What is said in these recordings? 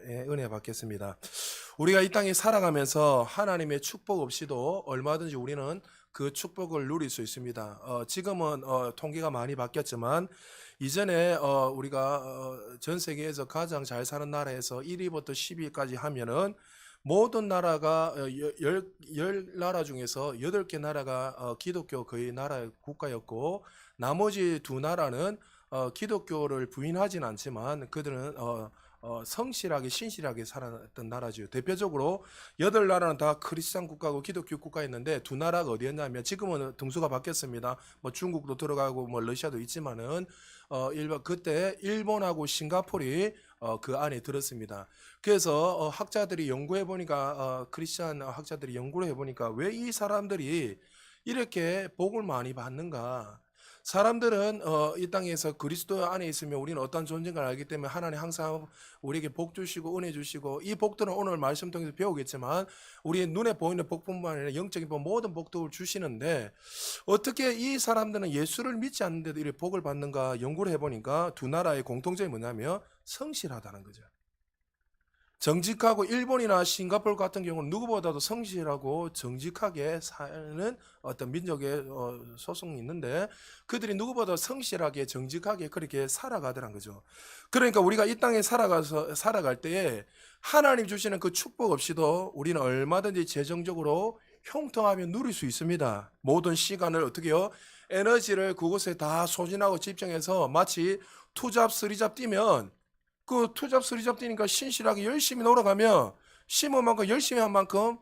은혜 받겠습니다. 우리가 이 땅에 살아가면서 하나님의 축복 없이도 얼마든지 우리는 그 축복을 누릴 수 있습니다. 지금은 통계가 많이 바뀌었지만 이전에 우리가 전 세계에서 가장 잘 사는 나라에서 1위부터 10위까지 하면은 모든 나라가 열 나라 중에서 8개 나라가 기독교 거의 나라 국가였고 나머지 두 나라는 기독교를 부인하진 않지만 그들은 성실하게 신실하게 살았던 나라죠. 대표적으로 8나라는 다 크리스찬 국가고 기독교 국가였는데 두 나라가 어디였냐면 지금은 등수가 바뀌었습니다. 뭐 중국도 들어가고 뭐 러시아도 있지만은 그때 일본하고 싱가포르이 그 안에 들었습니다. 그래서 학자들이 연구해 보니까 크리스찬 학자들이 연구를 해 보니까 왜 이 사람들이 이렇게 복을 많이 받는가? 사람들은 이 땅에서 그리스도 안에 있으면 우리는 어떤 존재인가 알기 때문에 하나님 항상 우리에게 복 주시고 은혜 주시고 이 복들은 오늘 말씀 통해서 배우겠지만 우리의 눈에 보이는 복뿐만 아니라 영적인 복 모든 복들을 주시는데 어떻게 이 사람들은 예수를 믿지 않는데도 이렇게 복을 받는가 연구를 해보니까 두 나라의 공통점이 뭐냐면 성실하다는 거죠. 정직하고 일본이나 싱가포르 같은 경우는 누구보다도 성실하고 정직하게 사는 어떤 민족의 소속이 있는데 그들이 누구보다 성실하게 정직하게 그렇게 살아가더란 거죠. 그러니까 우리가 이 땅에 살아갈 때에 하나님 주시는 그 축복 없이도 우리는 얼마든지 재정적으로 형통하며 누릴 수 있습니다. 모든 시간을 어떻게 해요? 에너지를 그곳에 다 소진하고 집중해서 마치 투잡, 쓰리잡 뛰면 그 투잡 쓰리잡 뛰니까 신실하게 열심히 놀아가며 심은 만큼 열심히 한 만큼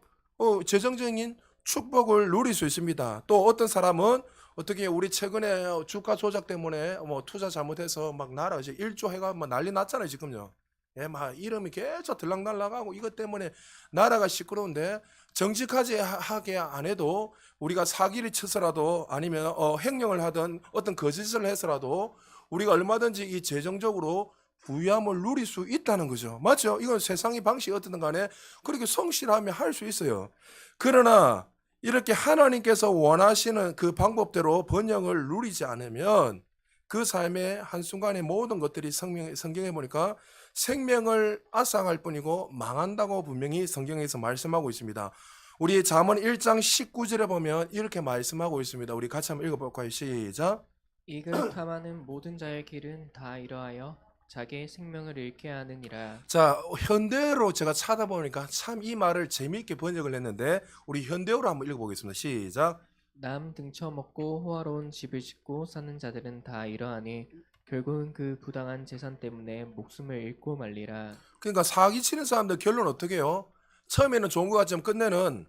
재정적인 축복을 누릴 수 있습니다. 또 어떤 사람은 어떻게 우리 최근에 주가 조작 때문에 뭐 투자 잘못해서 막 나라 이제 1조 해가 막 난리 났잖아요 지금요. 예, 막 이름이 계속 들락날락하고 이것 때문에 나라가 시끄러운데 정직하지 하게 안 해도 우리가 사기를 쳐서라도 아니면 횡령을 하든 어떤 거짓을 해서라도 우리가 얼마든지 이 재정적으로 부유함을 누릴 수 있다는 거죠. 맞죠? 이건 세상의 방식이 어떻든 간에 그렇게 성실하면 할 수 있어요. 그러나 이렇게 하나님께서 원하시는 그 방법대로 번영을 누리지 않으면 그 삶의 한순간의 모든 것들이 성경에 보니까 생명을 앗아갈 뿐이고 망한다고 분명히 성경에서 말씀하고 있습니다. 우리 잠언 1장 19절에 보면 이렇게 말씀하고 있습니다. 우리 같이 한번 읽어볼까요? 시작. 이를 탐하는 모든 자의 길은 다 이러하여 자기의 생명을 잃게 하느니라. 자, 현대어로 제가 찾아보니까 참 이 말을 재미있게 번역을 했는데 우리 현대어로 한번 읽어보겠습니다. 시작. 남 등쳐먹고 호화로운 집을 짓고 사는 자들은 다 이러하니 결국은 그 부당한 재산 때문에 목숨을 잃고 말리라. 그러니까 사기치는 사람들 결론 어떻게 해요? 처음에는 좋은 것 같지만 끝내는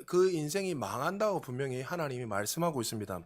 그 인생이 망한다고 분명히 하나님이 말씀하고 있습니다.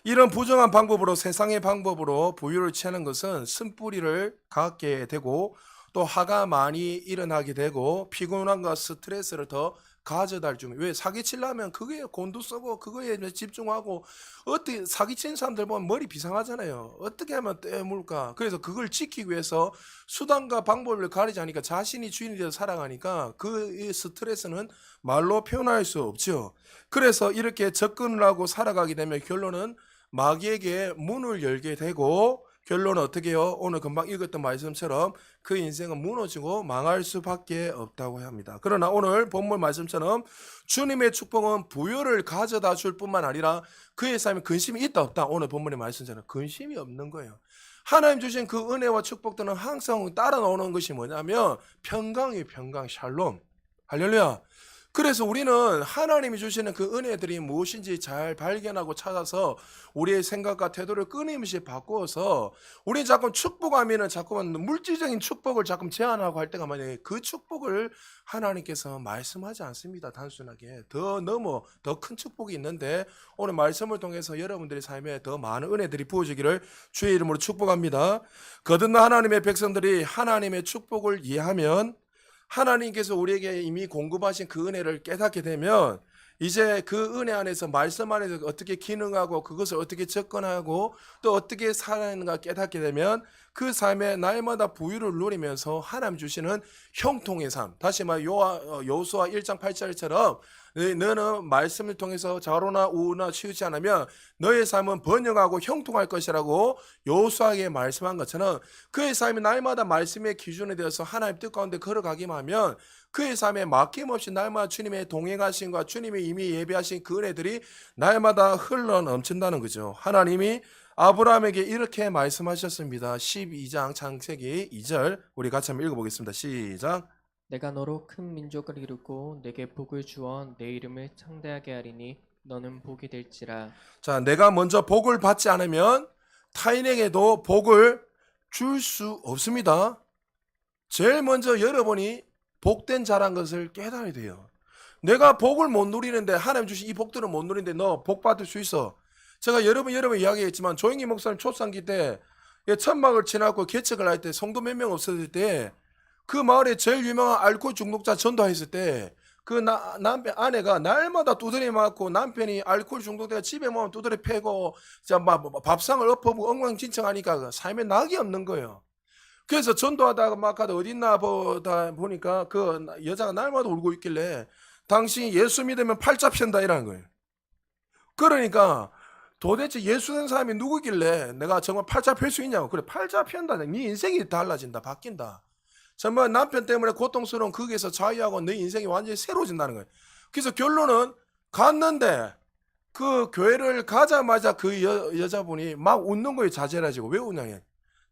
이런 부정한 방법으로 세상의 방법으로 부유를 취하는 것은 쓴뿌리를 갖게 되고 또 화가 많이 일어나게 되고 피곤함과 스트레스를 더 가져다 줍니다. 왜 사기치려면 그거에 곤두 쓰고 그거에 집중하고 어떻게 사기치는 사람들 보면 머리 비상하잖아요. 어떻게 하면 떼물까? 그래서 그걸 지키기 위해서 수단과 방법을 가리지 않으니까 자신이 주인이 되어 살아가니까 그 스트레스는 말로 표현할 수 없죠. 그래서 이렇게 접근을 하고 살아가게 되면 결론은 마귀에게 문을 열게 되고 결론은 어떻게 해요? 오늘 금방 읽었던 말씀처럼 그 인생은 무너지고 망할 수밖에 없다고 합니다. 그러나 오늘 본문 말씀처럼 주님의 축복은 부여를 가져다 줄 뿐만 아니라 그의 삶에 근심이 있다 없다. 오늘 본문의 말씀처럼 근심이 없는 거예요. 하나님 주신 그 은혜와 축복들은 항상 따라 나오는 것이 뭐냐면 평강이에요. 평강, 샬롬. 할렐루야. 그래서 우리는 하나님이 주시는 그 은혜들이 무엇인지 잘 발견하고 찾아서 우리의 생각과 태도를 끊임없이 바꾸어서 우리 자꾸 축복하면은 자꾸만 물질적인 축복을 자꾸 제한하고 할 때가 만약에 그 축복을 하나님께서 말씀하지 않습니다. 단순하게 더 큰 축복이 있는데 오늘 말씀을 통해서 여러분들의 삶에 더 많은 은혜들이 부어지기를 주의 이름으로 축복합니다. 거듭난 하나님의 백성들이 하나님의 축복을 이해하면 하나님께서 우리에게 이미 공급하신 그 은혜를 깨닫게 되면 이제 그 은혜 안에서 말씀 안에서 어떻게 기능하고 그것을 어떻게 접근하고 또 어떻게 살아가는가 깨닫게 되면 그 삶에 날마다 부유를 누리면서 하나님 주시는 형통의 삶. 다시 말 여호수아 1장 8절처럼 너는 말씀을 통해서 좌로나 우나 치우지 않으면 너의 삶은 번영하고 형통할 것이라고 여호수아에게 말씀한 것처럼 그의 삶이 날마다 말씀의 기준이 되어서 하나님 뜻 가운데 걸어가기만 하면 그의 삶에 막힘없이 날마다 주님의 동행하심과 주님이 이미 예비하신 그 은혜들이 날마다 흘러 넘친다는 거죠. 하나님이 아브라함에게 이렇게 말씀하셨습니다. 12장 창세기 2절 우리 같이 한번 읽어보겠습니다. 시작. 내가 너로 큰 민족을 이루고 내게 복을 주어 내 이름을 창대하게 하리니 너는 복이 될지라. 자, 내가 먼저 복을 받지 않으면 타인에게도 복을 줄 수 없습니다. 제일 먼저 여러분이 복된 자란 것을 깨달아야 돼요. 내가 복을 못 누리는데 하나님 주신 이 복들을 못 누리는데 너 복 받을 수 있어. 제가 여러 번 이야기했지만 조영희 목사님 초창기 때 천막을 지나고 개척을 할 때 성도 몇 명 없었을 때 그 마을에 제일 유명한 알코올 중독자 전도했을 때 그 남편 아내가 날마다 두드려 맞고 남편이 알코올 중독자가 집에 오면 두드려 패고 밥상을 엎어보고 엉망진창하니까 삶에 낙이 없는 거예요. 그래서 전도하다가 막 가다 어딨나 보니까 그 여자가 날마다 울고 있길래 당신이 예수 믿으면 팔자 편다 이라는 거예요. 그러니까 도대체 예수 된 사람이 누구길래 내가 정말 팔자 펼 수 있냐고. 그래, 팔자 편다. 네 인생이 달라진다. 바뀐다. 정말 남편 때문에 고통스러운 거기에서 자유하고 내 인생이 완전히 새로워진다는 거예요. 그래서 결론은 갔는데 그 교회를 가자마자 그 여자분이 막 웃는 거예요. 자제라지고. 왜 웃냐면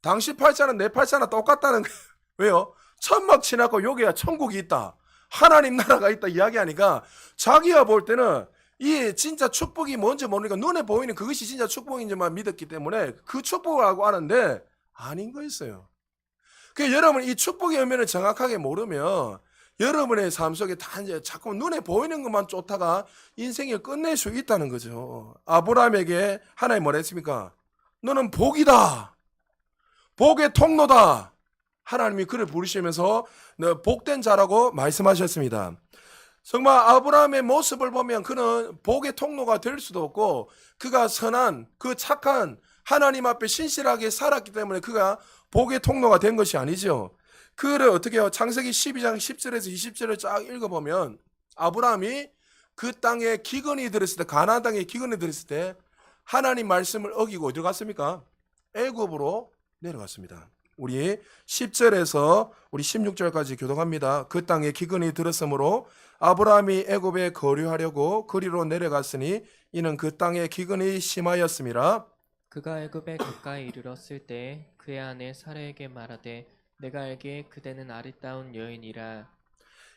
당신 팔자는 내 팔자나 똑같다는 거예요. 왜요? 천막 지나고 여기야 천국이 있다. 하나님 나라가 있다 이야기하니까 자기가 볼 때는 이 진짜 축복이 뭔지 모르니까 눈에 보이는 그것이 진짜 축복인지만 믿었기 때문에 그 축복을 알고 아는데 아닌 거였어요. 그러니까 여러분 이 축복의 의미를 정확하게 모르면 여러분의 삶 속에 다 이제 자꾸 눈에 보이는 것만 쫓다가 인생을 끝낼 수 있다는 거죠. 아브라함에게 하나님 뭐라 했습니까? 너는 복이다. 복의 통로다. 하나님이 그를 부르시면서 너 복된 자라고 말씀하셨습니다. 정말 아브라함의 모습을 보면 그는 복의 통로가 될 수도 없고 그가 선한 그 착한 하나님 앞에 신실하게 살았기 때문에 그가 복의 통로가 된 것이 아니죠. 그를 어떻게 해요? 창세기 12장 10절에서 20절을 쫙 읽어보면 아브라함이 그 땅에 기근이 들었을 때 가나안 땅에 기근이 들었을 때 하나님 말씀을 어기고 어디로 갔습니까? 애굽으로 내려갔습니다. 우리 10절에서 우리 16절까지 교독합니다. 그 땅에 기근이 들었으므로 아브라함이 애굽에 거류하려고 그리로 내려갔으니 이는 그 땅에 기근이 심하였음이라. 그가 애굽에 가까이 이르렀을 때 그의 아내 사라에게 말하되 내가 알기에 그대는 아리따운 여인이라.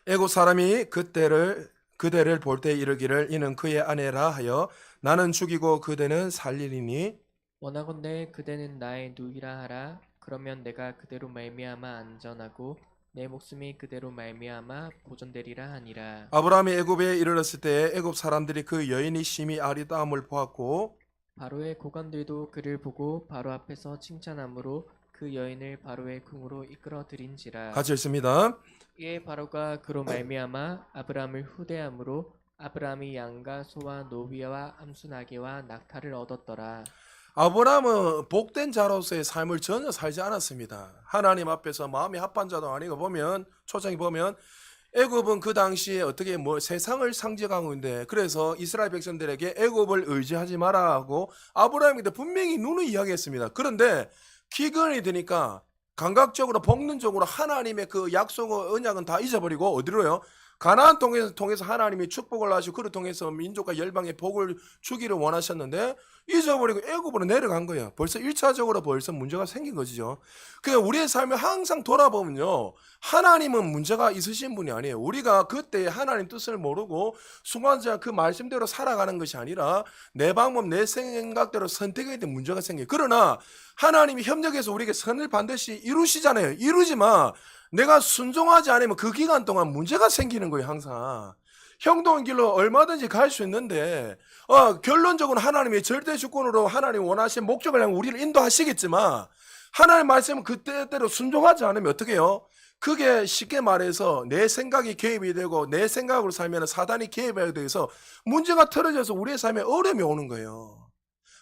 애굽 사람이 그대를 볼 때 이르기를 이는 그의 아내라 하여 나는 죽이고 그대는 살리리니 원하건대 그대는 나의 누이라 하라. 그러면 내가 그대로 말미암아 안전하고 내 목숨이 그대로 말미암아 보존되리라 하니라. 아브라함이 애굽에 이르렀을 때 애굽 사람들이 그 여인이 심히 아리따움을 보았고 바로의 고관들도 그를 보고 바로 앞에서 칭찬함으로 그 여인을 바로의 궁으로 이끌어 들인지라. 같이 읽습니다. 이에 바로가 그로 말미암아 아브라함을 후대함으로 아브라함이 양과 소와 노비와 암수나귀와 낙타를 얻었더라. 아브라함은 복된 자로서의 삶을 전혀 살지 않았습니다. 하나님 앞에서 마음이 합한 자도 아니고 보면 초장에 보면 애굽은 그 당시에 어떻게 세상을 상징하고 있는데 그래서 이스라엘 백성들에게 애굽을 의지하지 마라 하고 아브라함에게 분명히 누누이 이야기했습니다. 그런데 기근이 되니까 감각적으로 본능적으로 하나님의 그 약속의 언약은 다 잊어버리고 어디로요? 가나안 통해서 하나님이 축복을 하시고 그를 통해서 민족과 열방에 복을 주기를 원하셨는데 잊어버리고 애굽으로 내려간 거예요. 벌써 1차적으로 벌써 문제가 생긴 거죠. 그러니까 우리의 삶을 항상 돌아보면요. 하나님은 문제가 있으신 분이 아니에요. 우리가 그때 하나님 뜻을 모르고 순간적으로 그 말씀대로 살아가는 것이 아니라 내 방법, 내 생각대로 선택할 때 문제가 생겨요. 그러나 하나님이 협력해서 우리에게 선을 반드시 이루시잖아요. 이루지만 내가 순종하지 않으면 그 기간 동안 문제가 생기는 거예요. 항상. 형통의 길로 얼마든지 갈 수 있는데 결론적으로 하나님의 절대 주권으로 하나님 원하신 목적을 향해 우리를 인도하시겠지만 하나님 말씀은 그때대로 순종하지 않으면 어떻게 해요? 그게 쉽게 말해서 내 생각이 개입이 되고 내 생각으로 살면 사단이 개입하게 돼서 문제가 틀어져서 우리의 삶에 어려움이 오는 거예요.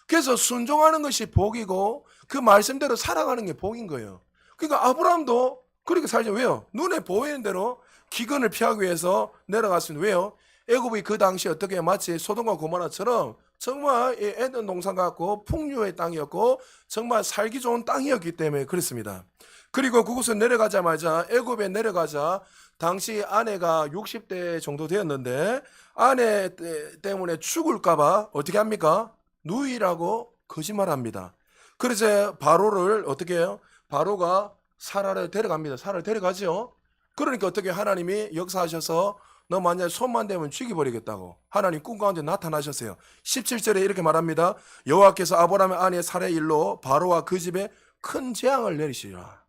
그래서 순종하는 것이 복이고 그 말씀대로 살아가는 게 복인 거예요. 그러니까 아브라함도 그렇게 살죠. 왜요? 눈에 보이는 대로 기근을 피하기 위해서 내려갔습니다. 왜요? 애굽이 그 당시 어떻게 마치 소돔과 고모라처럼 정말 이 에덴 동산 같고 풍류의 땅이었고 정말 살기 좋은 땅이었기 때문에 그렇습니다. 그리고 그곳에 내려가자마자 애굽에 내려가자 당시 아내가 60대 정도 되었는데 아내 때문에 죽을까봐 어떻게 합니까? 누이라고 거짓말합니다. 그래서 바로를 어떻게 해요? 바로가 사라를 데려갑니다. 사라를 데려가죠. 그러니까 어떻게 하나님이 역사하셔서 너 만약에 손만 대면 죽여버리겠다고 하나님 꿈 가운데 나타나셨어요. 17절에 이렇게 말합니다. 여호와께서 아브라함의 아내 사라의 일로 바로와 그 집에 큰 재앙을 내리시라.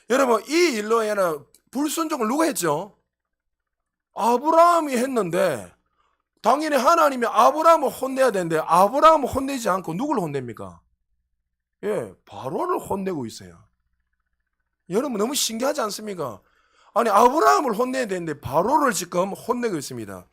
여러분 이 일로에는 불순종을 누가 했죠? 아브라함이 했는데 당연히 하나님이 아브라함을 혼내야 되는데 아브라함을 혼내지 않고 누구를 혼냅니까? 예, 바로를 혼내고 있어요. 여러분 너무 신기하지 않습니까? 아니 아브라함을 혼내야 되는데 바로를 지금 혼내고 있습니다.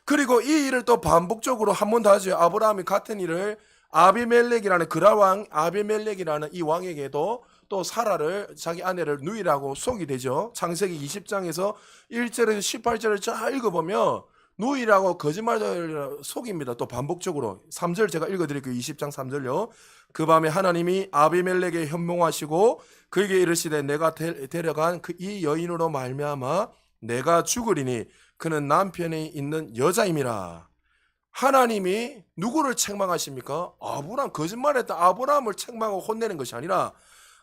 그리고 이 일을 또 반복적으로 한 번 더 하죠. 아브라함이 같은 일을 아비멜렉이라는 그라왕 아비멜렉이라는 이 왕에게도 또 사라를 자기 아내를 누이라고 속이 되죠. 창세기 20장에서 1절에서 18절을 쫙 읽어보면 누이라고 거짓말을 속입니다. 또 반복적으로 3절 제가 읽어드릴게요. 20장 3절요. 그 밤에 하나님이 아비멜렉에 현몽하시고 그에게 이르시되 내가 데려간 그 이 여인으로 말미암아 내가 죽으리니 그는 남편이 있는 여자임이라. 하나님이 누구를 책망하십니까? 아브라함, 거짓말했다 아브라함을 책망하고 혼내는 것이 아니라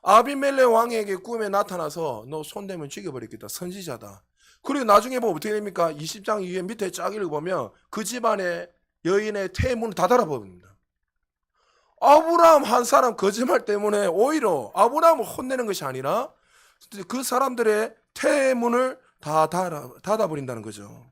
아비멜렉 왕에게 꿈에 나타나서 너 손대면 죽여버리겠다. 선지자다. 그리고 나중에 보면 어떻게 됩니까? 20장 위에 밑에 쫙 읽어보면 그 집안의 여인의 태문을 다 달아버립니다. 아브라함 한 사람 거짓말 때문에 오히려 아브라함을 혼내는 것이 아니라 그 사람들의 태문을 다 닫아버린다는 거죠.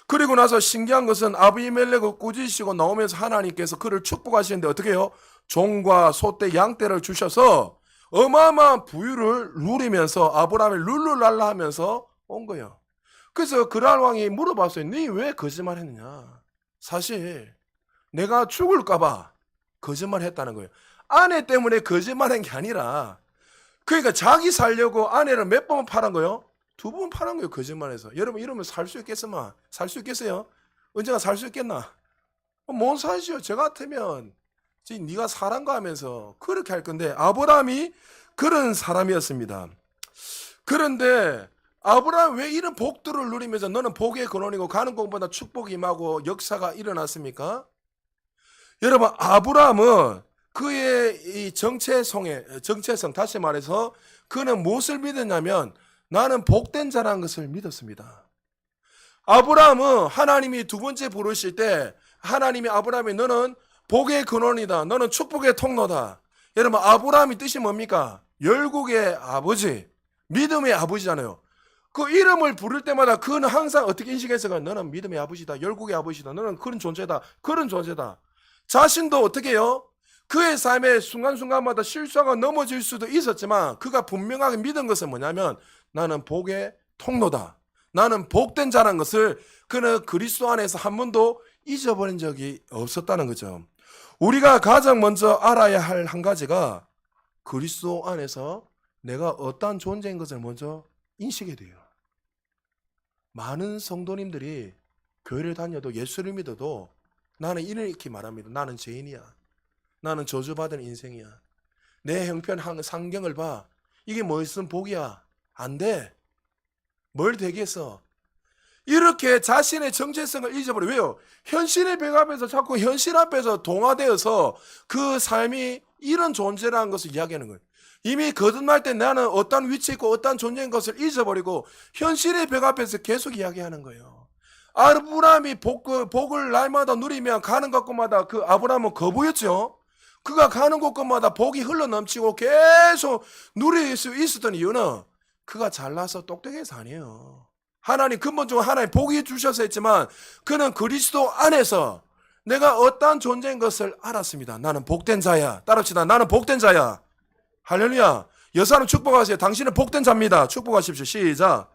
그리고 나서 신기한 것은 아비멜렉을 꾸짖으시고 나오면서 하나님께서 그를 축복하시는데 어떻게 해요? 종과 소떼 양떼를 주셔서 어마어마한 부유를 누리면서 아브라함을 룰루랄라 하면서 온 거예요. 그래서 그랄 왕이 물어봤어요. 네 왜 거짓말했느냐? 사실 내가 죽을까봐 거짓말했다는 거예요. 아내 때문에 거짓말한 게 아니라 그러니까 자기 살려고 아내를 몇 번 팔은 거예요? 2번 팔은 거예요. 거짓말해서. 여러분 이러면 살 수 있겠으면 살 수 있겠어요? 언제가 살 수 있겠나? 뭔 사시요? 저 같으면 네가 사랑가 하면서 그렇게 할 건데 아브라함이 그런 사람이었습니다. 그런데 아브라함 왜 이런 복들을 누리면서 너는 복의 근원이고 가는 곳보다 축복이 임하고 역사가 일어났습니까? 여러분 아브라함은 그의 이 정체성 다시 말해서 그는 무엇을 믿었냐면 나는 복된 자라는 것을 믿었습니다. 아브라함은 하나님이 두 번째 부르실 때 하나님이 아브라함이 너는 복의 근원이다. 너는 축복의 통로다. 여러분 아브라함이 뜻이 뭡니까? 열국의 아버지, 믿음의 아버지잖아요. 그 이름을 부를 때마다 그는 항상 어떻게 인식했을까? 너는 믿음의 아버지다. 열국의 아버지다. 너는 그런 존재다. 그런 존재다. 자신도 어떻게 해요? 그의 삶의 순간순간마다 실수하고 넘어질 수도 있었지만 그가 분명하게 믿은 것은 뭐냐면 나는 복의 통로다. 나는 복된 자라는 것을 그는 그리스도 안에서 한 번도 잊어버린 적이 없었다는 거죠. 우리가 가장 먼저 알아야 할 한 가지가 그리스도 안에서 내가 어떠한 존재인 것을 먼저 인식해야 돼요. 많은 성도님들이 교회를 다녀도 예수를 믿어도 나는 이렇게 말합니다. 나는 죄인이야. 나는 저주받은 인생이야. 내 형편 상경을 봐. 이게 무슨 복이야. 안 돼. 뭘 되겠어. 이렇게 자신의 정체성을 잊어버려. 왜요? 현실의 벽 앞에서 자꾸 현실 앞에서 동화되어서 그 삶이 이런 존재라는 것을 이야기하는 거예요. 이미 거듭날 때 나는 어떤 위치에 있고 어떤 존재인 것을 잊어버리고 현실의 벽 앞에서 계속 이야기하는 거예요. 아브라함이 복을 날마다 누리며 가는 곳마다 그 아브라함은 거부였죠. 그가 가는 곳마다 복이 흘러넘치고 계속 누릴 수 있었던 이유는 그가 잘나서 똑똑해서 아니에요. 하나님 근본적으로 하나님 복이 주셔서 했지만 그는 그리스도 안에서 내가 어떠한 존재인 것을 알았습니다. 나는 복된 자야. 따라합시다. 나는 복된 자야. 할렐루야. 여사는 축복하세요. 당신은 복된 자입니다. 축복하십시오. 시작.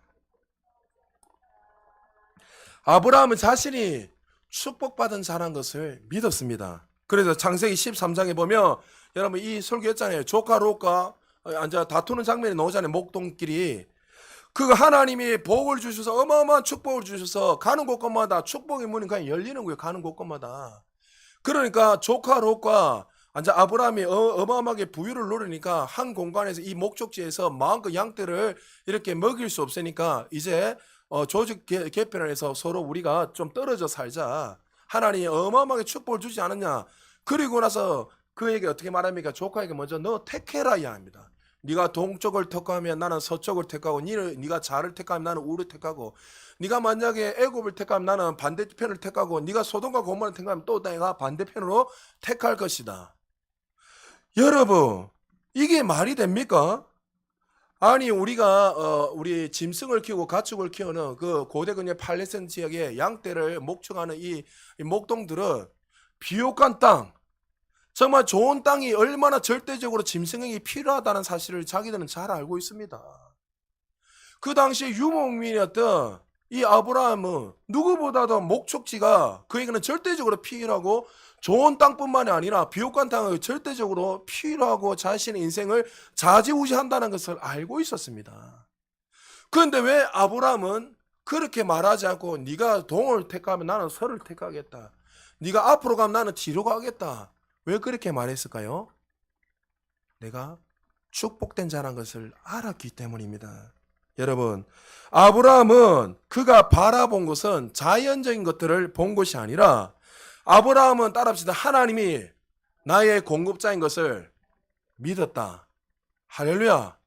아브라함은 자신이 축복받은 자라는 것을 믿었습니다. 그래서 창세기 13장에 보면 여러분 이 설교했잖아요. 조카 롯과 앉아 다투는 장면이 나오잖아요. 목동끼리. 그 하나님이 복을 주셔서 어마어마한 축복을 주셔서 가는 곳곳마다 축복의 문이 그냥 열리는 거예요. 가는 곳곳마다. 그러니까 조카 롯과 이제 아브라함이 어마어마하게 부유를 누리니까 한 공간에서 이 목적지에서 마음껏 양떼를 이렇게 먹일 수 없으니까 이제 조직 개편을 해서 서로 우리가 좀 떨어져 살자. 하나님이 어마어마하게 축복을 주지 않았냐. 그리고 나서 그에게 어떻게 말합니까? 조카에게 먼저 너 택해라야 합니다. 네가 동쪽을 택하면 나는 서쪽을 택하고 네가 좌를 택하면 나는 우를 택하고 네가 만약에 애굽을 택하면 나는 반대편을 택하고 네가 소돔과 고모를 택하면 또 내가 반대편으로 택할 것이다. 여러분 이게 말이 됩니까? 아니 우리가 우리 짐승을 키우고 가축을 키우는 그 고대 근의 팔레스타인 지역의 양떼를 목축하는 이 목동들은 비옥한 땅 정말 좋은 땅이 얼마나 절대적으로 짐승에게 필요하다는 사실을 자기들은 잘 알고 있습니다. 그 당시에 유목민이었던 이 아브라함은 누구보다도 목축지가 그에게는 절대적으로 필요하고 좋은 땅뿐만이 아니라 비옥한 땅이 절대적으로 필요하고 자신의 인생을 좌지우지한다는 것을 알고 있었습니다. 그런데 왜 아브라함은 그렇게 말하지 않고 네가 동을 택하면 나는 서를 택하겠다. 네가 앞으로 가면 나는 뒤로 가겠다. 왜 그렇게 말했을까요? 내가 축복된 자란 것을 알았기 때문입니다. 여러분, 아브라함은 그가 바라본 것은 자연적인 것들을 본 것이 아니라 아브라함은 따라합시다. 하나님이 나의 공급자인 것을 믿었다. 할렐루야.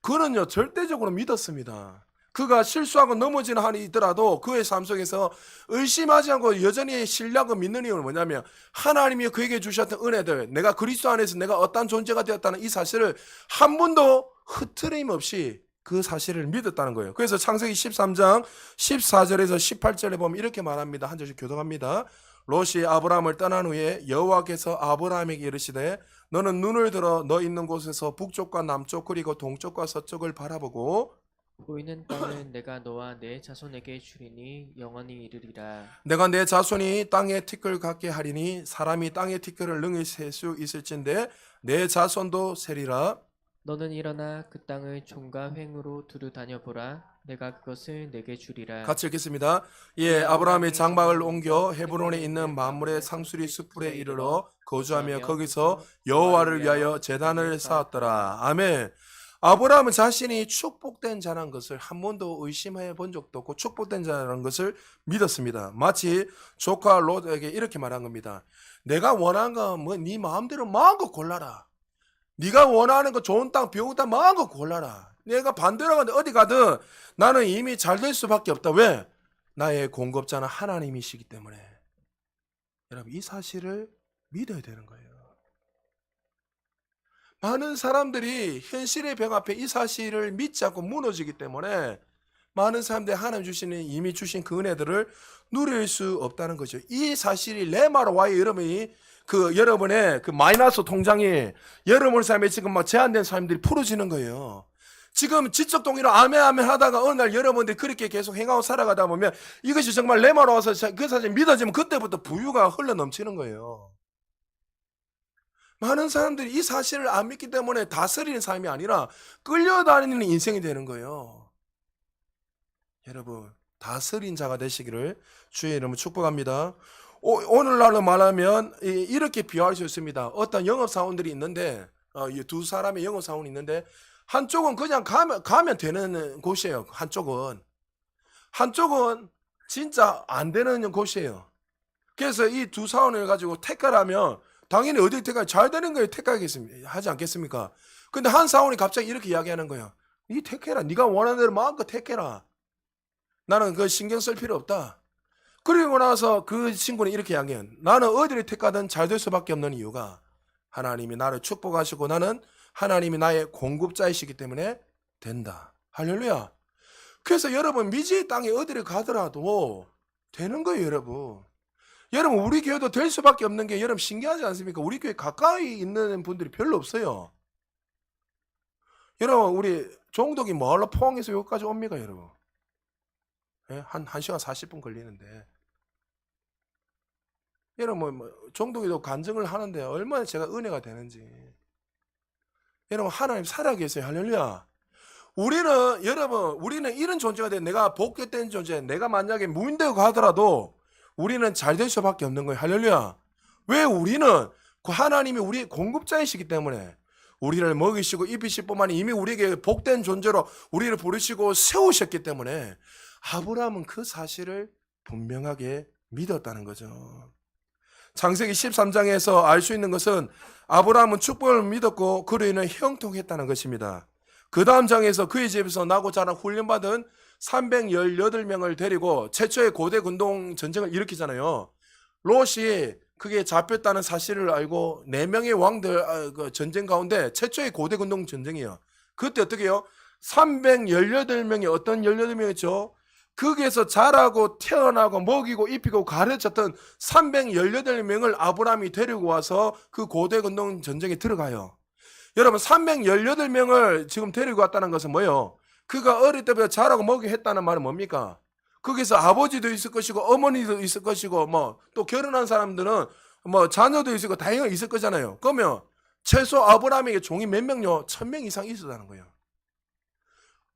그는요 절대적으로 믿었습니다. 그가 실수하고 넘어지는 한이 있더라도 그의 삶 속에서 의심하지 않고 여전히 신뢰하고 믿는 이유는 뭐냐면 하나님이 그에게 주셨던 은혜들, 내가 그리스도 안에서 내가 어떤 존재가 되었다는 이 사실을 한 번도 흐트림 없이 그 사실을 믿었다는 거예요. 그래서 창세기 13장 14절에서 18절에 보면 이렇게 말합니다. 한 절씩 교독합니다. 롯이 아브라함을 떠난 후에 여호와께서 아브라함에게 이르시되 너는 눈을 들어 너 있는 곳에서 북쪽과 남쪽 그리고 동쪽과 서쪽을 바라보고 보이는 땅은 내가 너와 내 자손에게 주리니 영원히 이르리라. 내가 내 자손이 땅에 티끌 갖게 하리니 사람이 땅에 티끌을 능히 셀 수 있을진데 내 자손도 세리라. 너는 일어나 그 땅을 종과 횡으로 두루 다녀보라. 내가 그것을 내게 주리라. 같이 읽겠습니다. 예, 아브라함이 장막을 옮겨 헤브론에 있는 만물의 상수리 숲불에 이르러 거주하며 거기서 여호와를 위하여 제단을 쌓았더라. 아멘. 아브라함은 자신이 축복된 자라는 것을 한 번도 의심해 본 적도 없고 축복된 자라는 것을 믿었습니다. 마치 조카 롯에게 이렇게 말한 겁니다. 내가 원하는 건 뭐 네 마음대로 마음껏 골라라. 네가 원하는 거 좋은 땅, 비옥 땅 마음껏 골라라. 내가 반대로 가든 어디 가든 나는 이미 잘 될 수밖에 없다. 왜? 나의 공급자는 하나님이시기 때문에. 여러분 이 사실을 믿어야 되는 거예요. 많은 사람들이 현실의 벽 앞에 이 사실을 믿지 않고 무너지기 때문에 많은 사람들이 하나님 주시는 이미 주신 그 은혜들을 누릴 수 없다는 거죠. 이 사실이 레마로 와요. 여러분의 그 마이너스 통장이 여러분 삶에 지금 막 제한된 사람들이 풀어지는 거예요. 지금 지적 동의로 아멘 아멘 하다가 어느 날 여러분들이 그렇게 계속 행하고 살아가다 보면 이것이 정말 레마로 와서 그 사실이 믿어지면 그때부터 부유가 흘러 넘치는 거예요. 많은 사람들이 이 사실을 안 믿기 때문에 다스리는 삶이 아니라 끌려다니는 인생이 되는 거예요. 여러분 다스린 자가 되시기를 주의 이름으로 축복합니다. 오늘날로 말하면 이렇게 비유할 수 있습니다. 어떤 영업사원들이 있는데 두 사람의 영업사원이 있는데 한쪽은 그냥 가면 되는 곳이에요. 한쪽은 진짜 안 되는 곳이에요. 그래서 이 두 사원을 가지고 택하를 하면 당연히 어디 택하 잘 되는 거에 하지 않겠습니까? 근데 한 사원이 갑자기 이렇게 이야기하는 거예요. 니 택해라. 네가 원하는 대로 마음껏 택해라. 나는 그 신경 쓸 필요 없다. 그리고 나서 그 친구는 이렇게 이야기해요. 나는 어디를 택하든 잘 될 수밖에 없는 이유가 하나님이 나를 축복하시고 나는 하나님이 나의 공급자이시기 때문에 된다. 할렐루야. 그래서 여러분 미지의 땅에 어디를 가더라도 되는 거예요. 여러분 우리 교회도 될 수밖에 없는 게 여러분 신기하지 않습니까? 우리 교회 가까이 있는 분들이 별로 없어요. 여러분 우리 종덕이 멀로 포항에서 여기까지 옵니까 여러분? 한 1시간 40분 걸리는데 여러분 종독이도 간증을 하는데 얼마나 제가 은혜가 되는지. 여러분 하나님 살아계세요. 할렐루야. 우리는 이런 존재가 돼. 내가 복됐된 존재. 내가 만약에 무인되고 하더라도 우리는 잘 될 수밖에 없는 거예요. 할렐루야. 왜 우리는 그 하나님이 우리의 공급자이시기 때문에 우리를 먹이시고 입히실 뿐만 아니라 이미 우리에게 복된 존재로 우리를 부르시고 세우셨기 때문에 아브라함은 그 사실을 분명하게 믿었다는 거죠. 창세기 13장에서 알 수 있는 것은 아브라함은 축복을 믿었고 그로 인해 형통했다는 것입니다. 그 다음 장에서 그의 집에서 나고 자란 훈련받은 318명을 데리고 최초의 고대 군동 전쟁을 일으키잖아요. 롯이 그게 잡혔다는 사실을 알고 4명의 왕들 그 전쟁 가운데 최초의 고대 군동 전쟁이에요. 그때 어떻게 해요? 318명이 어떤 18명이죠? 거기에서 자라고 태어나고 먹이고 입히고 가르쳤던 318명을 아브라함이 데리고 와서 그 고대 군동 전쟁에 들어가요. 여러분 318명을 지금 데리고 왔다는 것은 뭐예요? 그가 어릴 때부터 자라고 먹이고 했다는 말은 뭡니까? 거기서 아버지도 있을 것이고 어머니도 있을 것이고 뭐 또 결혼한 사람들은 뭐 자녀도 있을 거 다양하게 있을 거잖아요. 그러면 최소 아브라함에게 종이 몇 명요? 1000명 이상 있었다는 거예요.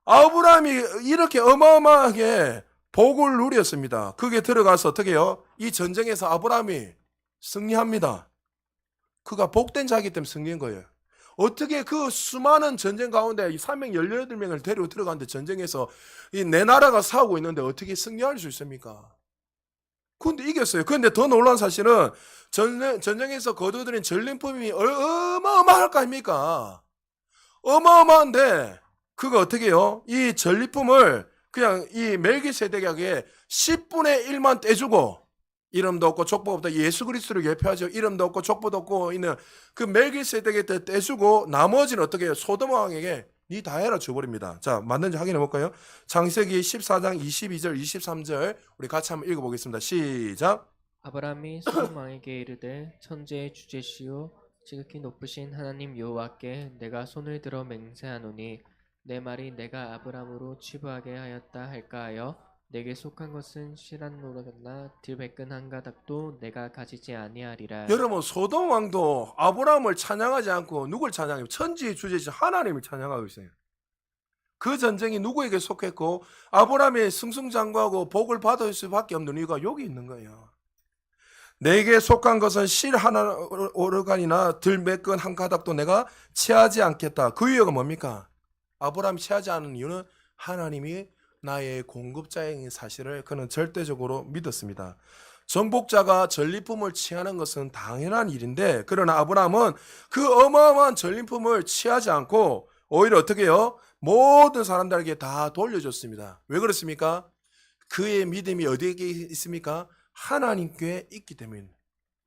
아브라함이 이렇게 어마어마하게 복을 누렸습니다. 그게 들어가서 어떻게 해요? 이 전쟁에서 아브라함이 승리합니다. 그가 복된 자이기 때문에 승리한 거예요. 어떻게 그 수많은 전쟁 가운데 318명을 데리고 들어갔는데 전쟁에서 내 나라가 싸우고 있는데 어떻게 승리할 수 있습니까? 근데 이겼어요. 그런데 더 놀라운 사실은 전쟁에서 거두들인 전리품이 어마어마할 거 아닙니까? 어마어마한데 그거 어떻게 해요? 이 전리품을 그냥 이 멜기세덱에게 10분의 1만 떼주고 이름도 없고 족보가 없다. 예수 그리스도를 예표하죠. 이름도 없고 족보도 없고 있는 그 멜기세덱에 떼주고 나머지는 어떻게 해요? 소돔 왕에게 니 다 해라 줘버립니다. 자, 맞는지 확인해 볼까요? 창세기 14장 22절 23절 우리 같이 한번 읽어보겠습니다. 시작. 아브라함이 소돔 왕에게 이르되 천지의 주제시요 지극히 높으신 하나님 여호와께 내가 손을 들어 맹세하노니 내 말이 내가 아브라함으로 치부하게 하였다 할까 하여 내게 속한 것은 실한 노릇나 들배끈 한 가닥도 내가 가지지 아니하리라. 여러분 소돔 왕도 아브라함을 찬양하지 않고 누굴 찬양해요? 천지의 주제신 하나님을 찬양하고 있어요. 그 전쟁이 누구에게 속했고 아브라함이 승승장구하고 복을 받을 수밖에 없는 이유가 여기 있는 거예요. 내게 속한 것은 실 하나 오르간이나 들매끈 한 가닥도 내가 취하지 않겠다. 그 이유가 뭡니까? 아브라함이 취하지 않은 이유는 하나님이 나의 공급자인 사실을 그는 절대적으로 믿었습니다. 정복자가 전리품을 취하는 것은 당연한 일인데 그러나 아브라함은 그 어마어마한 전리품을 취하지 않고 오히려 어떻게 해요? 모든 사람들에게 다 돌려줬습니다. 왜 그렇습니까? 그의 믿음이 어디에 있습니까? 하나님께 있기 때문에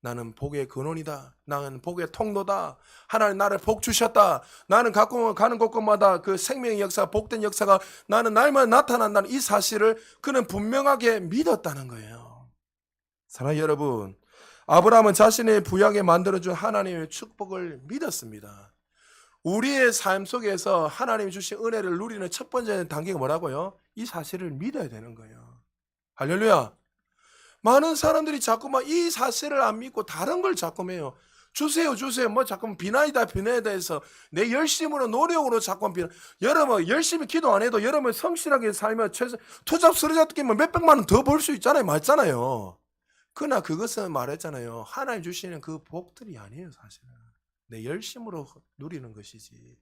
나는 복의 근원이다. 나는 복의 통로다. 하나님 나를 복 주셨다. 나는 갖고 가는 곳곳마다 그 생명의 역사, 복된 역사가 나는 날마다 나타난다는 이 사실을 그는 분명하게 믿었다는 거예요. 사랑하는 여러분, 아브라함은 자신의 부양에 만들어준 하나님의 축복을 믿었습니다. 우리의 삶 속에서 하나님이 주신 은혜를 누리는 첫 번째 단계가 뭐라고요? 이 사실을 믿어야 되는 거예요. 할렐루야. 많은 사람들이 자꾸만 이 사실을 안 믿고 다른 걸 자꾸 해요. 주세요. 뭐 자꾸 비나이다 해서 내 열심으로 노력으로 자꾸 비나. 여러분 열심히 기도 안 해도 여러분 성실하게 살면 투잡 쓰러졌기면 몇백만 원 더 벌 수 있잖아요. 맞잖아요. 그러나 그것은 말했잖아요. 하나님 주시는 그 복들이 아니에요. 사실은. 내 열심으로 누리는 것이지.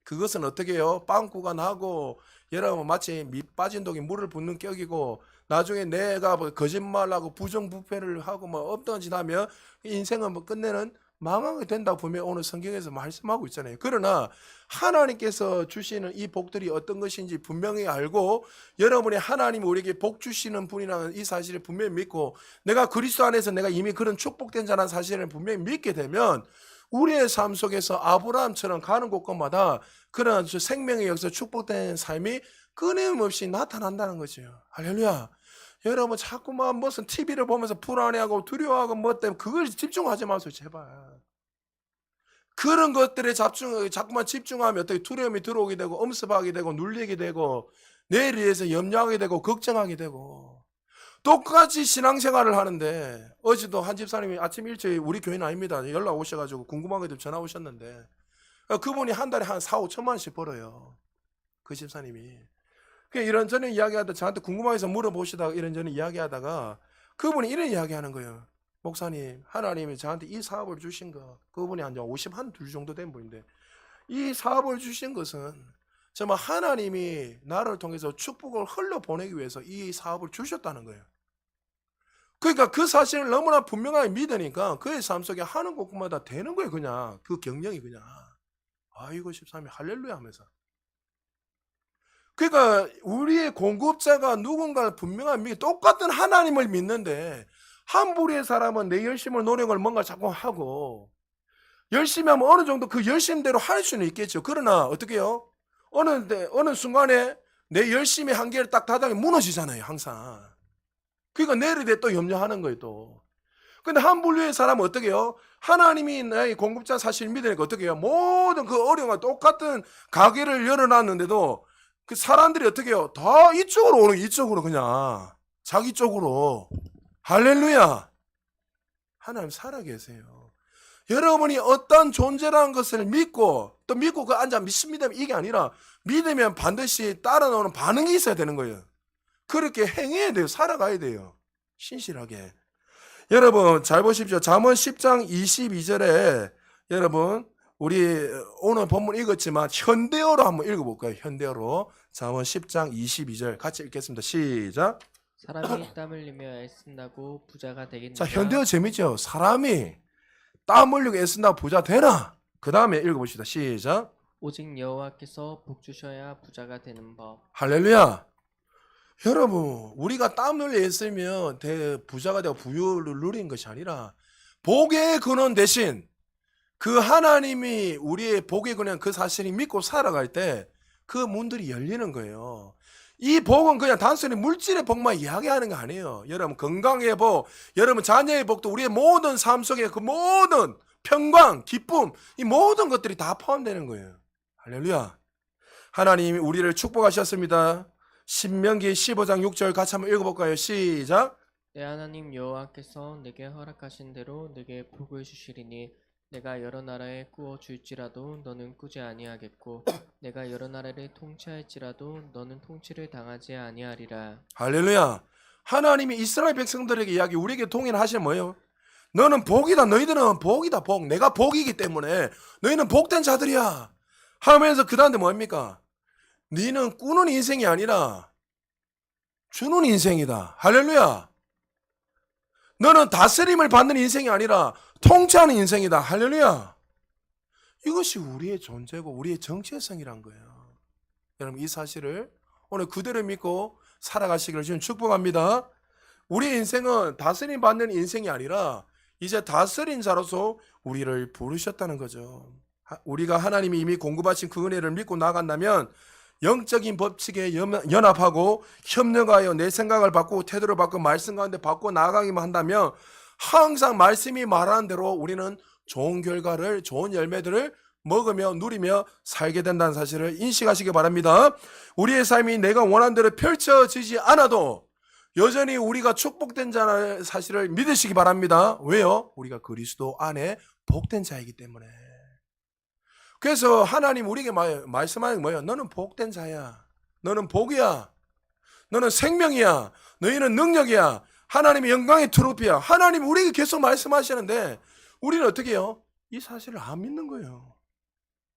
그것은 어떻게 해요? 빵꾸가 나고 여러분 마치 밑 빠진 독에 물을 붓는 격이고 나중에 내가 거짓말하고 부정부패를 하고 뭐 없던 짓 하면 인생은 뭐 끝내는 망하게 된다고 보면 오늘 성경에서 말씀하고 있잖아요. 그러나 하나님께서 주시는 이 복들이 어떤 것인지 분명히 알고 여러분이 하나님이 우리에게 복 주시는 분이라는 이 사실을 분명히 믿고 내가 그리스도 안에서 내가 이미 그런 축복된 자라는 사실을 분명히 믿게 되면 우리의 삶 속에서 아브라함처럼 가는 곳곳마다 그런 생명의 역사 축복된 삶이 끊임없이 나타난다는 거죠. 할렐루야. 여러분 자꾸만 무슨 TV를 보면서 불안해하고 두려워하고 뭐 때문에 그걸 집중하지 마세요. 제발. 그런 것들에 자꾸만 집중하면 어떻게 두려움이 들어오게 되고 엄습하게 되고 눌리게 되고 내일에 대해서 염려하게 되고 걱정하게 되고 똑같이 신앙생활을 하는데 어제도 한 집사님이 아침 일찍 우리 교인 아닙니다. 연락 오셔가지고 궁금한 거 전화 오셨는데 그분이 한 달에 한 4, 5천만 원씩 벌어요. 그 집사님이. 그냥 이런저런 이야기하다 저한테 궁금해서 물어보시다가 이런저런 이야기하다가 그분이 이런 이야기하는 거예요. 목사님, 하나님이 저한테 이 사업을 주신 거, 그분이 한 52 정도 된 분인데 이 사업을 주신 것은 정말 하나님이 나를 통해서 축복을 흘려보내기 위해서 이 사업을 주셨다는 거예요. 그러니까 그 사실을 너무나 분명하게 믿으니까 그의 삶 속에 하는 곳마다 되는 거예요. 그냥 그 경영이 그냥 아이고 13이 할렐루야 하면서. 그러니까 우리의 공급자가 누군가를 분명하게 믿고 똑같은 하나님을 믿는데 한 부류의 사람은 내 열심을 노력을 뭔가 자꾸 하고 열심히 하면 어느 정도 그 열심대로 할 수는 있겠죠. 그러나 어떻게 해요? 어느 순간에 내 열심히 한계를 딱 닫으면 무너지잖아요. 항상. 그러니까 내일에 또 염려하는 거예요. 또. 근데 한 분류의 사람은 어떻게 해요? 하나님이 나의 공급자 사실 믿으니까 어떻게 해요? 모든 그 어려움과 똑같은 가게를 열어놨는데도 그 사람들이 어떻게 해요? 다 이쪽으로 오는 이쪽으로 그냥 자기 쪽으로. 할렐루야. 하나님 살아계세요. 여러분이 어떤 존재라는 것을 믿고 또 믿고 그 앉아 믿습니다 이게 아니라 믿으면 반드시 따라 나오는 반응이 있어야 되는 거예요. 그렇게 행해야 돼요. 살아가야 돼요. 신실하게. 여러분 잘 보십시오. 잠언 10장 22절에 여러분 우리 오늘 본문 읽었지만 현대어로 한번 읽어볼까요? 현대어로 잠언 10장 22절 같이 읽겠습니다. 시작. 사람이 땀 흘리며 애쓴다고 부자가 되겠느냐? 자, 현대어 재밌죠? 사람이 땀 흘리고 애쓴다 부자 되나? 그 다음에 읽어봅시다. 시작. 오직 여호와께서 복 주셔야 부자가 되는 법. 할렐루야. 여러분 우리가 땀 흘려 애쓰면 부자가 되고 부유를 누린 것이 아니라 복의 근원 대신 그 하나님이 우리의 복의 근원 그 사실이 믿고 살아갈 때 그 문들이 열리는 거예요. 이 복은 그냥 단순히 물질의 복만 이야기하는 게 아니에요. 여러분 건강의 복, 여러분 자녀의 복도 우리의 모든 삶 속에 그 모든 평강, 기쁨 이 모든 것들이 다 포함되는 거예요. 할렐루야. 하나님이 우리를 축복하셨습니다. 신명기 15장 6절 같이 한번 읽어볼까요? 시작. 내 하나님 여호와께서 내게 허락하신 대로 내게 복을 주시리니 내가 여러 나라에 꾸어 줄지라도 너는 꾸지 아니하겠고 내가 여러 나라를 통치할지라도 너는 통치를 당하지 아니하리라. 할렐루야. 하나님이 이스라엘 백성들에게 이야기 우리에게 동일하시는 뭐예요? 너는 복이다. 너희들은 복이다. 복. 내가 복이기 때문에 너희는 복된 자들이야. 하면서 그 다음에 뭐입니까? 너희는 꾸는 인생이 아니라 주는 인생이다. 할렐루야. 너는 다스림을 받는 인생이 아니라 통치하는 인생이다. 할렐루야. 이것이 우리의 존재고 우리의 정체성이란 거예요. 여러분 이 사실을 오늘 그대로 믿고 살아가시기를 지금 축복합니다. 우리의 인생은 다스림 받는 인생이 아니라 이제 다스린 자로서 우리를 부르셨다는 거죠. 우리가 하나님이 이미 공급하신 그 은혜를 믿고 나간다면 영적인 법칙에 연합하고 협력하여 내 생각을 바꾸고 태도를 바꾸고 말씀 가운데 바꾸고 나아가기만 한다면 항상 말씀이 말하는 대로 우리는 좋은 결과를 좋은 열매들을 먹으며 누리며 살게 된다는 사실을 인식하시기 바랍니다. 우리의 삶이 내가 원하는 대로 펼쳐지지 않아도 여전히 우리가 축복된 자라는 사실을 믿으시기 바랍니다. 왜요? 우리가 그리스도 안에 복된 자이기 때문에. 그래서 하나님 우리에게 말씀하는 게 뭐예요? 너는 복된 자야. 너는 복이야. 너는 생명이야. 너희는 능력이야. 하나님의 영광의 트로피야. 하나님 우리에게 계속 말씀하시는데 우리는 어떻게 해요? 이 사실을 안 믿는 거예요.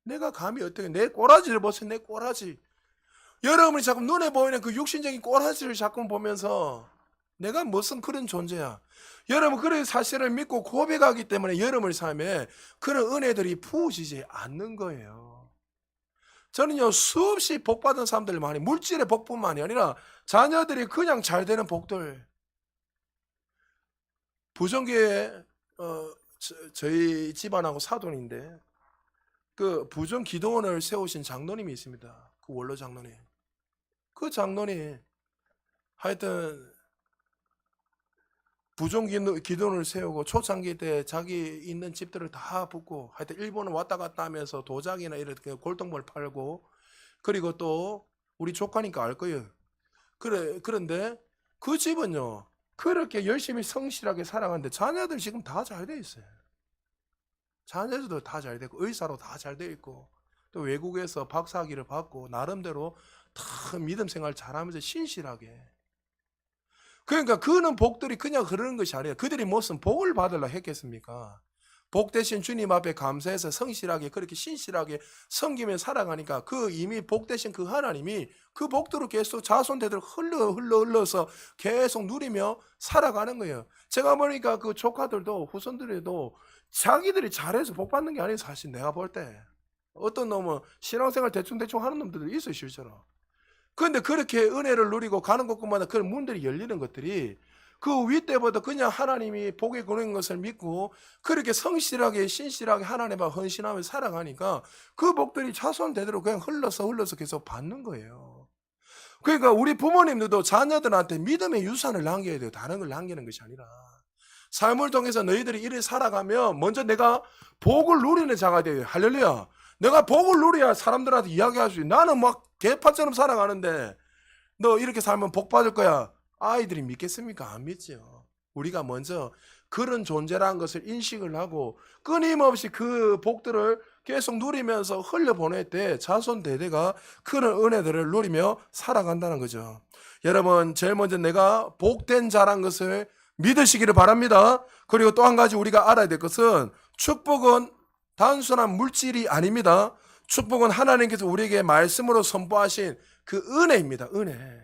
내가 감히 어떻게 내 꼬라지를 보세요. 내 꼬라지. 여러분이 자꾸 눈에 보이는 그 육신적인 꼬라지를 자꾸 보면서 내가 무슨 그런 존재야. 여러분 그런 사실을 믿고 고백하기 때문에 여러분 삶에 그런 은혜들이 부어지지 않는 거예요. 저는요 수없이 복받은 사람들 많이 물질의 복뿐만이 아니라 자녀들이 그냥 잘 되는 복들. 부정교회 저희 집안하고 사돈인데 그 부정 기도원을 세우신 장로님이 있습니다. 그 원로 장로님. 그 장로님 하여튼 부정 기도원을 세우고 초창기 때 자기 있는 집들을 다 붓고 하여튼 일본을 왔다 갔다 하면서 도자기나 이렇게 골동물 팔고 그리고 또 우리 조카니까 알 거예요. 그런데 그 집은요 그렇게 열심히 성실하게 살아가는데 자녀들 지금 다 잘 돼 있어요. 자녀들도 다 잘 되고 의사로 다 잘 돼 있고 또 외국에서 박사학위를 받고 나름대로 다 믿음 생활 잘하면서 신실하게. 그러니까 그는 복들이 그냥 흐르는 것이 아니에요. 그들이 무슨 복을 받으려 했겠습니까? 복 대신 주님 앞에 감사해서 성실하게 그렇게 신실하게 섬기며 살아가니까 그 이미 복 대신 그 하나님이 그 복들을 계속 자손 대대로 흘러서 계속 누리며 살아가는 거예요. 제가 보니까 그 조카들도 후손들에도 자기들이 잘해서 복 받는 게 아니에요. 사실 내가 볼 때 어떤 놈은 신앙생활 대충 하는 놈들도 있어요, 실제로. 그런데 그렇게 은혜를 누리고 가는 곳마다 그런 문들이 열리는 것들이 그 윗때보다 그냥 하나님이 복에 거는 것을 믿고 그렇게 성실하게 신실하게 하나님 앞에 헌신하며 살아가니까 그 복들이 자손 대대로 그냥 흘러서 계속 받는 거예요. 그러니까 우리 부모님들도 자녀들한테 믿음의 유산을 남겨야 돼요. 다른 걸 남기는 것이 아니라. 삶을 통해서 너희들이 이렇게 살아가면 먼저 내가 복을 누리는 자가 돼요. 할렐루야. 내가 복을 누려야 사람들한테 이야기할 수 있어요. 나는 막 개파처럼 살아가는데 너 이렇게 살면 복 받을 거야. 아이들이 믿겠습니까? 안 믿죠. 우리가 먼저 그런 존재라는 것을 인식을 하고 끊임없이 그 복들을 계속 누리면서 흘려보낼 때 자손 대대가 그런 은혜들을 누리며 살아간다는 거죠. 여러분, 제일 먼저 내가 복된 자란 것을 믿으시기를 바랍니다. 그리고 또 한 가지 우리가 알아야 될 것은 축복은 단순한 물질이 아닙니다. 축복은 하나님께서 우리에게 말씀으로 선포하신 그 은혜입니다. 은혜.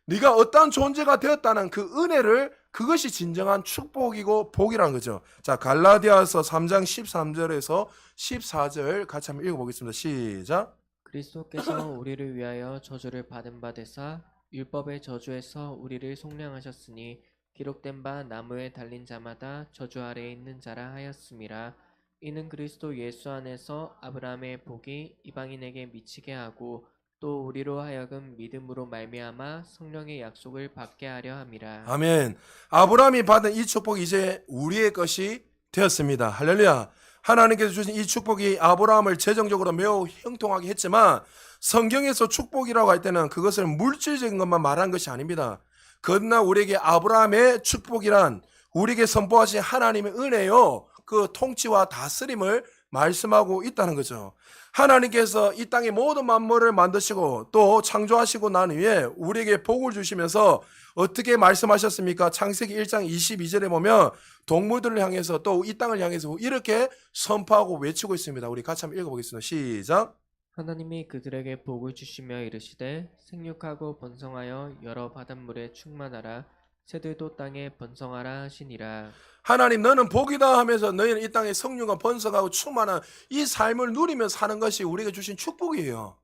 네가 어떠한 존재가 되었다는 그 은혜를 그것이 진정한 축복이고 복이라는 거죠. 자, 갈라디아서 3장 13절에서 14절 같이 한번 읽어보겠습니다. 시작. 그리스도께서 우리를 위하여 저주를 받은 바 되사 율법의 저주에서 우리를 속량하셨으니 기록된 바 나무에 달린 자마다 저주 아래에 있는 자라 하였음이라. 이는 그리스도 예수 안에서 아브라함의 복이 이방인에게 미치게 하고 또 우리로 하여금 믿음으로 말미암아 성령의 약속을 받게 하려 함이라. 아멘. 아브라함이 받은 이 축복이 이제 우리의 것이 되었습니다. 할렐루야. 하나님께서 주신 이 축복이 아브라함을 재정적으로 매우 형통하게 했지만 성경에서 축복이라고 할 때는 그것을 물질적인 것만 말한 것이 아닙니다. 그러나 우리에게 아브라함의 축복이란 우리에게 선포하신 하나님의 은혜요, 그 통치와 다스림을 말씀하고 있다는 거죠. 하나님께서 이 땅의 모든 만물을 만드시고 또 창조하시고 난 후에 우리에게 복을 주시면서 어떻게 말씀하셨습니까? 창세기 1장 22절에 보면 동물들을 향해서 또 이 땅을 향해서 이렇게 선포하고 외치고 있습니다. 우리 같이 한번 읽어보겠습니다. 시작. 하나님이 그들에게 복을 주시며 이르시되 생육하고 번성하여 여러 바닷물에 충만하라. 새들도 땅에 번성하라 하시니라. 하나님, 너는 복이다 하면서 너희는 이 땅에 성령과 번성하고 충만한 이 삶을 누리며 사는 것이 우리가 주신 축복이에요.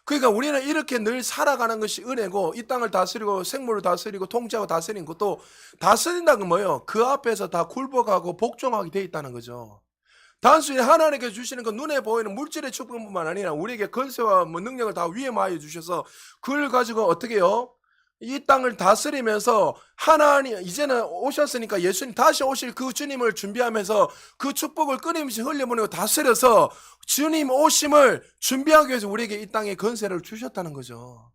그러니까 우리는 이렇게 늘 살아가는 것이 은혜고 이 땅을 다스리고 생물을 다스리고 통치하고 다스리는 것도 다스린다는 건 뭐예요? 그 앞에서 다 굴복하고 복종하게 돼 있다는 거죠. 단순히 하나님께서 주시는 그 눈에 보이는 물질의 축복뿐만 아니라 우리에게 건세와 능력을 다 위임하여 주셔서 그걸 가지고 어떻게 해요? 이 땅을 다스리면서 하나님 이제는 오셨으니까 예수님 다시 오실 그 주님을 준비하면서 그 축복을 끊임없이 흘려보내고 다스려서 주님 오심을 준비하기 위해서 우리에게 이 땅에 건세를 주셨다는 거죠.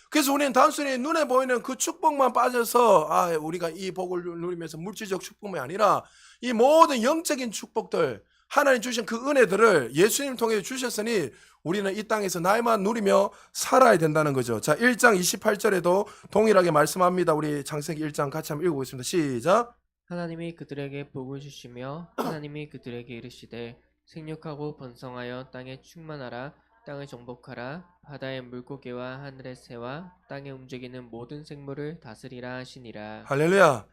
그래서 우리는 단순히 눈에 보이는 그 축복만 빠져서 우리가 이 복을 누리면서 물질적 축복만이 아니라 이 모든 영적인 축복들, 하나님 주신 그 은혜들을 예수님 통해 주셨으니 우리는 이 땅에서 날만 누리며 살아야 된다는 거죠. 자, 1장 28절에도 동일하게 말씀합니다. 우리 창세기 1장 같이 한번 읽어보겠습니다. 시작. 하나님이 그들에게 복을 주시며 하나님이 그들에게 이르시되 생육하고 번성하여 땅에 충만하라. 땅을 정복하라. 바다의 물고기와 하늘의 새와 땅에 움직이는 모든 생물을 다스리라 하시니라. 할렐루야.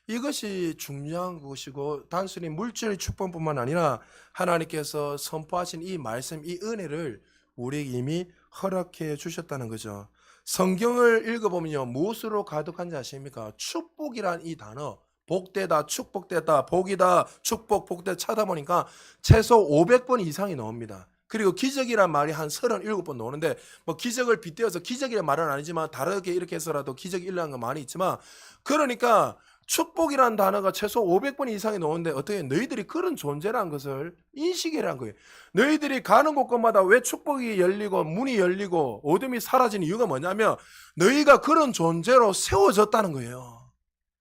이것이 중요한 것이고 단순히 물질의 축복뿐만 아니라 하나님께서 선포하신 이 말씀, 이 은혜를 우리에게 이미 허락해 주셨다는 거죠. 성경을 읽어보면요, 무엇으로 가득한지 아십니까? 축복이란 이 단어, 복되다, 축복되다, 복이다, 축복, 복되 찾아보니까 최소 500번 이상이 나옵니다. 그리고 기적이란 말이 한 37번 나오는데 뭐 기적을 빗대어서 기적이란 말은 아니지만 다르게 이렇게 해서라도 기적이 일어난 거 많이 있지만, 그러니까 축복이라는 단어가 최소 500번 이상이 나오는데 어떻게 너희들이 그런 존재라는 것을 인식이라는 거예요. 너희들이 가는 곳곳마다 왜 축복이 열리고 문이 열리고 어둠이 사라진 이유가 뭐냐면 너희가 그런 존재로 세워졌다는 거예요.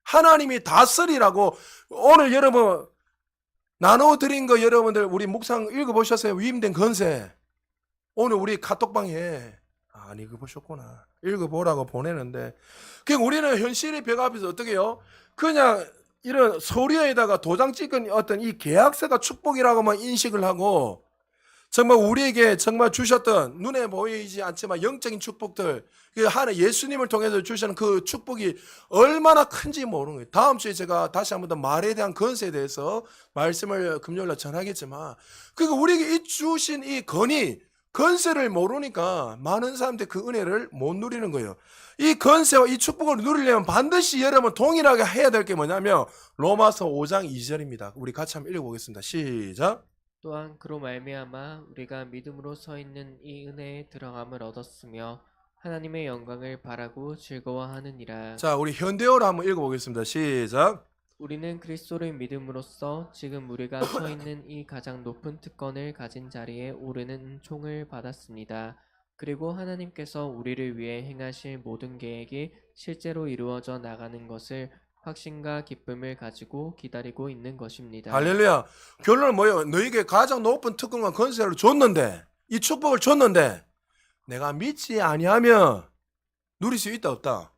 하나님이 다스리라고. 오늘 여러분 나눠드린 거 여러분들 우리 묵상 읽어보셨어요? 위임된 건세. 오늘 우리 카톡방에 안 읽어보셨구나. 읽어보라고 보내는데, 그냥 우리는 현실의 벽 앞에서 어떻게 해요? 그냥 이런 서류에다가 도장 찍은 어떤 이 계약서가 축복이라고만 인식을 하고, 정말 우리에게 정말 주셨던 눈에 보이지 않지만 영적인 축복들, 그 하나 예수님을 통해서 주시는 그 축복이 얼마나 큰지 모르는 거예요. 다음 주에 제가 다시 한번 더 말에 대한 건세에 대해서 말씀을 금요일날 전하겠지만, 그러니까 우리에게 이 주신 이 건의, 건세를 모르니까 많은 사람들이 그 은혜를 못 누리는 거예요. 이 건세와 이 축복을 누리려면 반드시 여러분 동일하게 해야 될 게 뭐냐면 로마서 5장 2절입니다. 우리 같이 한번 읽어보겠습니다. 시작. 또한 그로 말미암아 우리가 믿음으로 서 있는 이 은혜에 들어감을 얻었으며 하나님의 영광을 바라고 즐거워하느니라. 자, 우리 현대어로 한번 읽어보겠습니다. 시작. 우리는 그리스도를 믿음으로써 지금 우리가 서 있는 이 가장 높은 특권을 가진 자리에 오르는 총을 받았습니다. 그리고 하나님께서 우리를 위해 행하실 모든 계획이 실제로 이루어져 나가는 것을 확신과 기쁨을 가지고 기다리고 있는 것입니다. 할렐루야. 결론은 뭐예요? 너에게 가장 높은 특권과 건세를 줬는데, 이 축복을 줬는데 내가 믿지 아니하면 누릴 수 있다 없다?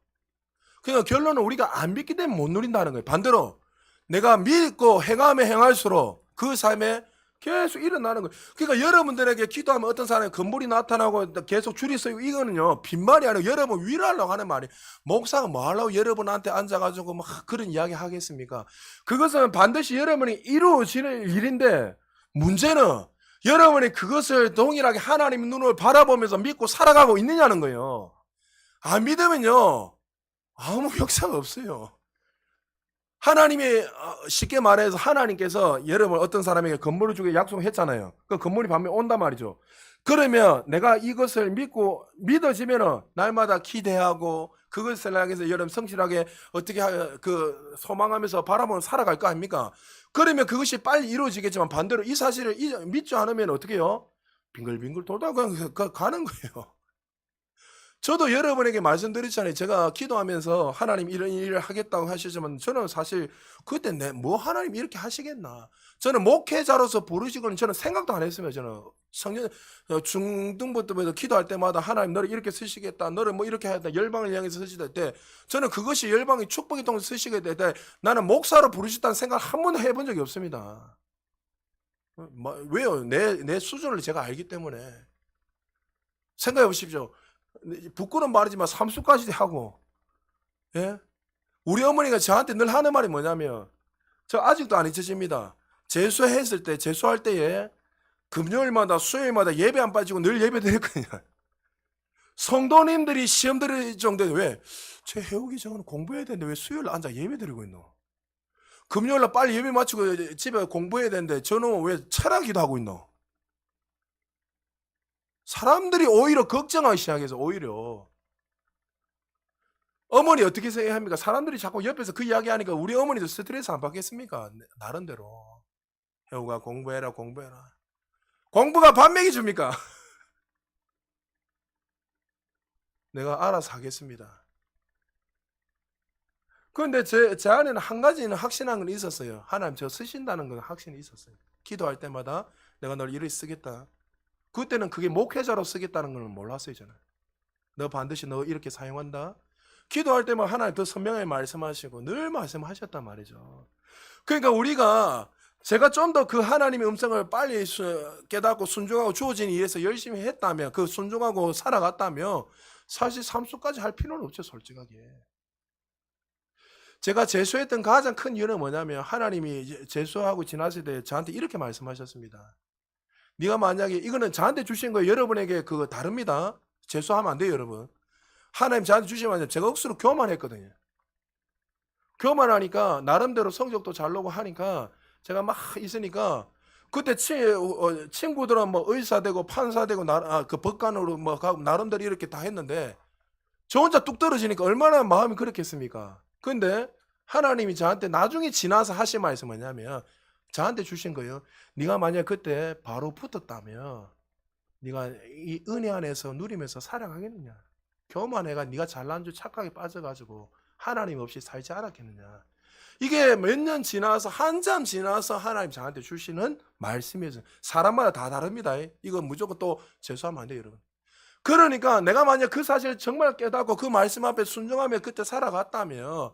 그러니까 결론은 우리가 안 믿기 때문에 못 누린다는 거예요. 반대로 내가 믿고 행하면 행할수록 그 삶에 계속 일어나는 거예요. 그러니까 여러분들에게 기도하면 어떤 사람이 건물이 나타나고 계속 줄이 서고, 이거는요 빈말이 아니고 여러분 위로하려고 하는 말이에요. 목사가 뭐 하려고 여러분한테 앉아가지고 막 그런 이야기 하겠습니까? 그것은 반드시 여러분이 이루어지는 일인데, 문제는 여러분이 그것을 동일하게 하나님의 눈을 바라보면서 믿고 살아가고 있느냐는 거예요. 안 믿으면요 아무 역사가 없어요. 하나님이 쉽게 말해서 하나님께서 여러분 어떤 사람에게 건물을 주게 약속을 했잖아요. 그 건물이 반면 온단 말이죠. 그러면 내가 이것을 믿고 믿어지면은 날마다 기대하고 그것을 향해서 여러분 성실하게 어떻게 그 소망하면서 바라보면 살아갈 거 아닙니까? 그러면 그것이 빨리 이루어지겠지만 반대로 이 사실을 믿지 않으면 어떻게 해요? 빙글빙글 돌다 그냥 가는 거예요. 저도 여러분에게 말씀드렸잖아요. 제가 기도하면서 하나님 이런 일을 하겠다고 하시지만 저는 사실 그때 뭐 하나님 이렇게 하시겠나. 저는 목회자로서 부르시고는 저는 생각도 안 했습니다. 저는 성년 중등부터 기도할 때마다 하나님 너를 이렇게 쓰시겠다. 너를 뭐 이렇게 하겠다. 열방을 향해서 쓰시다 때 저는 그것이 열방의 축복이 통해서 쓰시게 될 때 나는 목사로 부르셨다는 생각을 한 번도 해본 적이 없습니다. 왜요? 내 수준을 제가 알기 때문에. 생각해 보십시오. 부끄러운 말이지만 삼수까지 하고, 예? 우리 어머니가 저한테 늘 하는 말이 뭐냐면, 저 아직도 안 잊혀집니다. 재수했을 때, 재수할 때에 금요일마다 수요일마다 예배 안 빠지고 늘 예배 드렸거든요. 성도님들이 시험 들을 정도에 왜? 제 해오기 전에 공부해야 되는데 왜 수요일 앉아 예배 드리고 있노? 금요일날 빨리 예배 마치고 집에 공부해야 되는데 저놈은 왜 철학기도 하고 있노? 사람들이 오히려 걱정하기 시작해서 오히려 어머니 어떻게 생각합니까? 사람들이 자꾸 옆에서 그 이야기하니까 우리 어머니도 스트레스 안 받겠습니까? 나름대로 혜우가 공부해라 공부해라. 공부가 밥 먹여줍니까? 내가 알아서 하겠습니다. 그런데 제 안에는 한 가지는 확신한 건 있었어요. 하나님 저 쓰신다는 건 확신이 있었어요. 기도할 때마다 내가 널 이리 쓰겠다. 그때는 그게 목회자로 쓰겠다는 걸 몰랐어요. 저는 너 반드시 너 이렇게 사용한다. 기도할 때만 하나님 더 선명하게 말씀하시고 늘 말씀하셨단 말이죠. 그러니까 우리가 제가 좀 더 그 하나님의 음성을 빨리 깨닫고 순종하고 주어진 일에서 열심히 했다면, 그 순종하고 살아갔다면 사실 삼수까지 할 필요는 없죠. 솔직하게. 제가 재수했던 가장 큰 이유는 뭐냐면 하나님이 재수하고 지났을 때 저한테 이렇게 말씀하셨습니다. 네가 만약에 이거는 저한테 주신 거예요. 여러분에게 그거 다릅니다. 재수하면 안 돼요, 여러분. 하나님 저한테 주시면 제가 억수로 교만했거든요. 교만하니까 나름대로 성적도 잘 나오고 하니까 제가 막 있으니까 그때 친구들은 뭐 의사 되고 판사 되고 그 법관으로 뭐 나름대로 이렇게 다 했는데 저 혼자 뚝 떨어지니까 얼마나 마음이 그렇겠습니까? 근데 하나님이 저한테 나중에 지나서 하신 말씀은 뭐냐면 저한테 주신 거예요. 네가 만약 그때 바로 붙었다면 네가 이 은혜 안에서 누리면서 살아가겠느냐? 교만해가 네가 잘난 줄 착각에 빠져가지고 하나님 없이 살지 않았겠느냐. 이게 몇 년 지나서 한참 지나서 하나님 저한테 주시는 말씀이었어요. 사람마다 다 다릅니다. 이거 무조건 또 재수하면 안 돼요, 여러분. 그러니까 내가 만약 그 사실을 정말 깨닫고 그 말씀 앞에 순종하며 그때 살아갔다면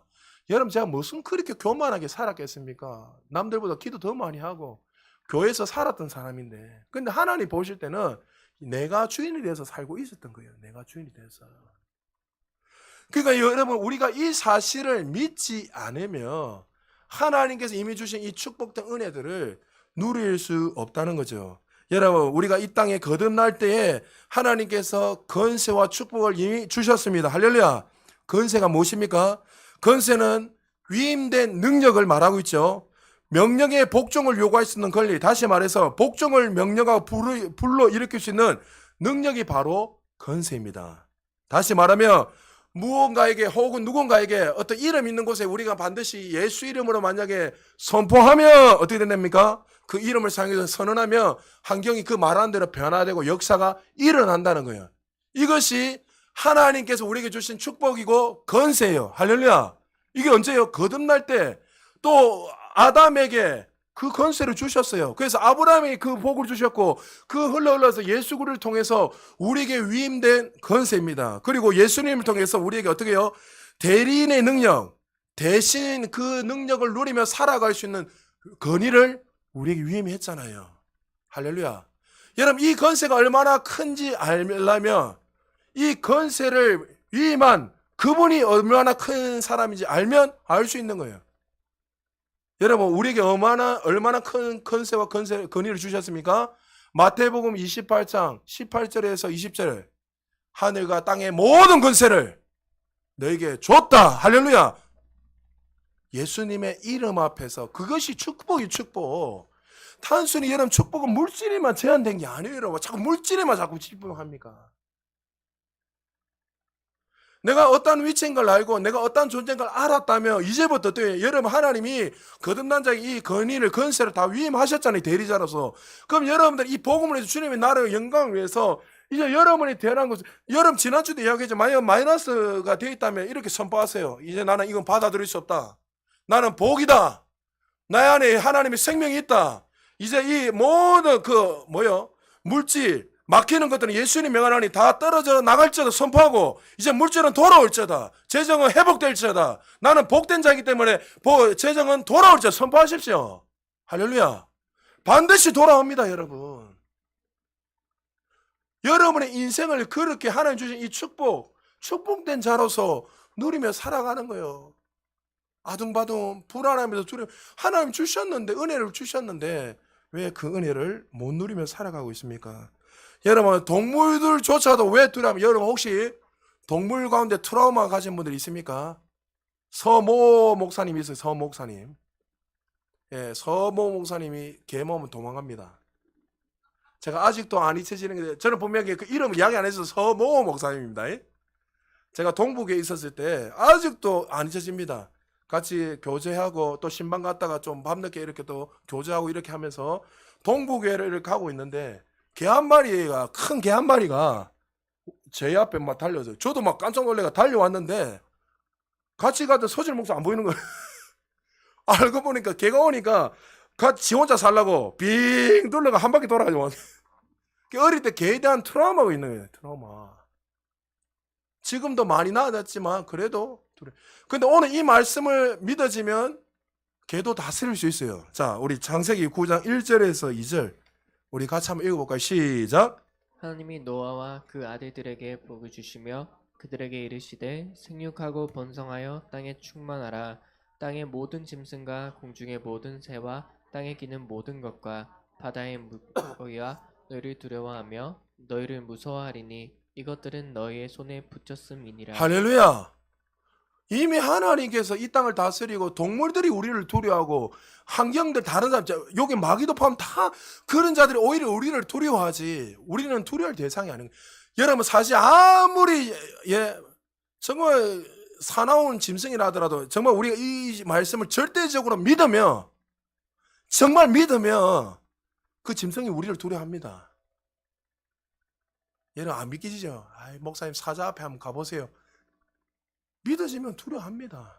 여러분 제가 무슨 그렇게 교만하게 살았겠습니까? 남들보다 기도 더 많이 하고 교회에서 살았던 사람인데, 근데 하나님 보실 때는 내가 주인이 돼서 살고 있었던 거예요. 내가 주인이 돼서. 그러니까 여러분 우리가 이 사실을 믿지 않으면 하나님께서 이미 주신 이 축복된 은혜들을 누릴 수 없다는 거죠. 여러분 우리가 이 땅에 거듭날 때에 하나님께서 건세와 축복을 이미 주셨습니다. 할렐루야. 건세가 무엇입니까? 건세는 위임된 능력을 말하고 있죠. 명령의 복종을 요구할 수 있는 권리, 다시 말해서 복종을 명령하고 불러 일으킬 수 있는 능력이 바로 건세입니다. 다시 말하면 무언가에게 혹은 누군가에게 어떤 이름 있는 곳에 우리가 반드시 예수 이름으로 만약에 선포하면 어떻게 된답니까? 그 이름을 사용해서 선언하면 환경이 그 말하는 대로 변화되고 역사가 일어난다는 거예요. 이것이 하나님께서 우리에게 주신 축복이고 건세예요. 할렐루야. 이게 언제요? 거듭날 때 또 아담에게 그 건세를 주셨어요. 그래서 아브라함이 그 복을 주셨고 그 흘러서 예수 그리스도를 통해서 우리에게 위임된 건세입니다. 그리고 예수님을 통해서 우리에게 어떻게 해요? 대리인의 능력, 대신 그 능력을 누리며 살아갈 수 있는 권위를 우리에게 위임했잖아요. 할렐루야. 여러분 이 건세가 얼마나 큰지 알려면 이 건세를 위임한 그분이 얼마나 큰 사람인지 알면 알 수 있는 거예요. 여러분 우리에게 얼마나 큰 건세와 권위를 주셨습니까? 마태복음 28장 18절에서 20절 하늘과 땅의 모든 권세를 너에게 줬다. 할렐루야. 예수님의 이름 앞에서 그것이 축복이 축복. 단순히 여러분 축복은 물질에만 제한된 게 아니에요. 여러분 자꾸 물질에만 자꾸 집중합니까? 내가 어떤 위치인 걸 알고 내가 어떤 존재인 걸 알았다면 이제부터 또 여러분 하나님이 거듭난 자에게 이 권위를 건세를 다 위임하셨잖아요. 대리자로서. 그럼 여러분들 이 복음을 해서 주님의 나라의 영광을 위해서 이제 여러분이 대단한 것은 여러분 지난주도 이야기했지만 만약 마이너스가 되어 있다면 이렇게 선포하세요. 이제 나는 이건 받아들일 수 없다. 나는 복이다. 내 안에 하나님의 생명이 있다. 이제 이 모든 물질 막히는 것들은 예수님 명하나니 다 떨어져 나갈지어다 선포하고 이제 물질은 돌아올지어다. 재정은 회복될지어다. 나는 복된 자이기 때문에 재정은 돌아올지어다 선포하십시오. 할렐루야. 반드시 돌아옵니다, 여러분. 여러분의 인생을 그렇게 하나님 주신 이 축복된 자로서 누리며 살아가는 거예요. 아둥바둥 불안하면서 두려워. 하나님 주셨는데 은혜를 주셨는데 왜 그 은혜를 못 누리며 살아가고 있습니까? 여러분 동물들조차도 왜 두려워하면 여러분 혹시 동물 가운데 트라우마 가진 분들 있습니까? 서모 목사님이 있어요. 서 목사님. 예, 서모 목사님이 개 먹으면 도망갑니다. 제가 아직도 안 잊혀지는 게 저는 분명히 그 이름 이야기 안 해서 서모 목사님입니다. 제가 동북에 있었을 때 아직도 안 잊혀집니다. 같이 교제하고 또 신방 갔다가 좀 밤늦게 이렇게 또 교제하고 이렇게 하면서 동북회를 가고 있는데 큰 개 한 마리가 제 앞에 막 달려서 저도 막 깜짝 놀래가 달려왔는데 같이 가던 서질 목사 안 보이는 거예요. 알고 보니까 개가 오니까 지 혼자 살라고 빙 돌려가 한 바퀴 돌아가지고 어릴 때 개에 대한 트라우마가 있는 거예요. 트라우마. 지금도 많이 나아졌지만 그래도 근데 오늘 이 말씀을 믿어지면 개도 다스릴 수 있어요. 자, 우리 창세기 9장 1절에서 2절 우리 같이 한번 읽어볼까요? 시작. 하나님이 노아와 그 아들들에게 복을 주시며 그들에게 이르시되 생육하고 번성하여 땅에 충만하라. 땅의 모든 짐승과 공중의 모든 새와 땅에 기는 모든 것과 바다의 물고기와 너희를 두려워하며 너희를 무서워하리니 이것들은 너희의 손에 붙였음이니라. 할렐루야. 이미 하나님께서 이 땅을 다스리고 동물들이 우리를 두려워하고 환경들 다른 사람 여기 마귀도 포함 다 그런 자들이 오히려 우리를 두려워하지 우리는 두려워할 대상이 아닌 거예요. 여러분 사실 아무리 정말 사나운 짐승이라 하더라도 정말 우리가 이 말씀을 절대적으로 믿으면 정말 믿으면 그 짐승이 우리를 두려워합니다. 여러분 안 믿기시죠? 목사님 사자 앞에 한번 가보세요. 믿어지면 두려워합니다.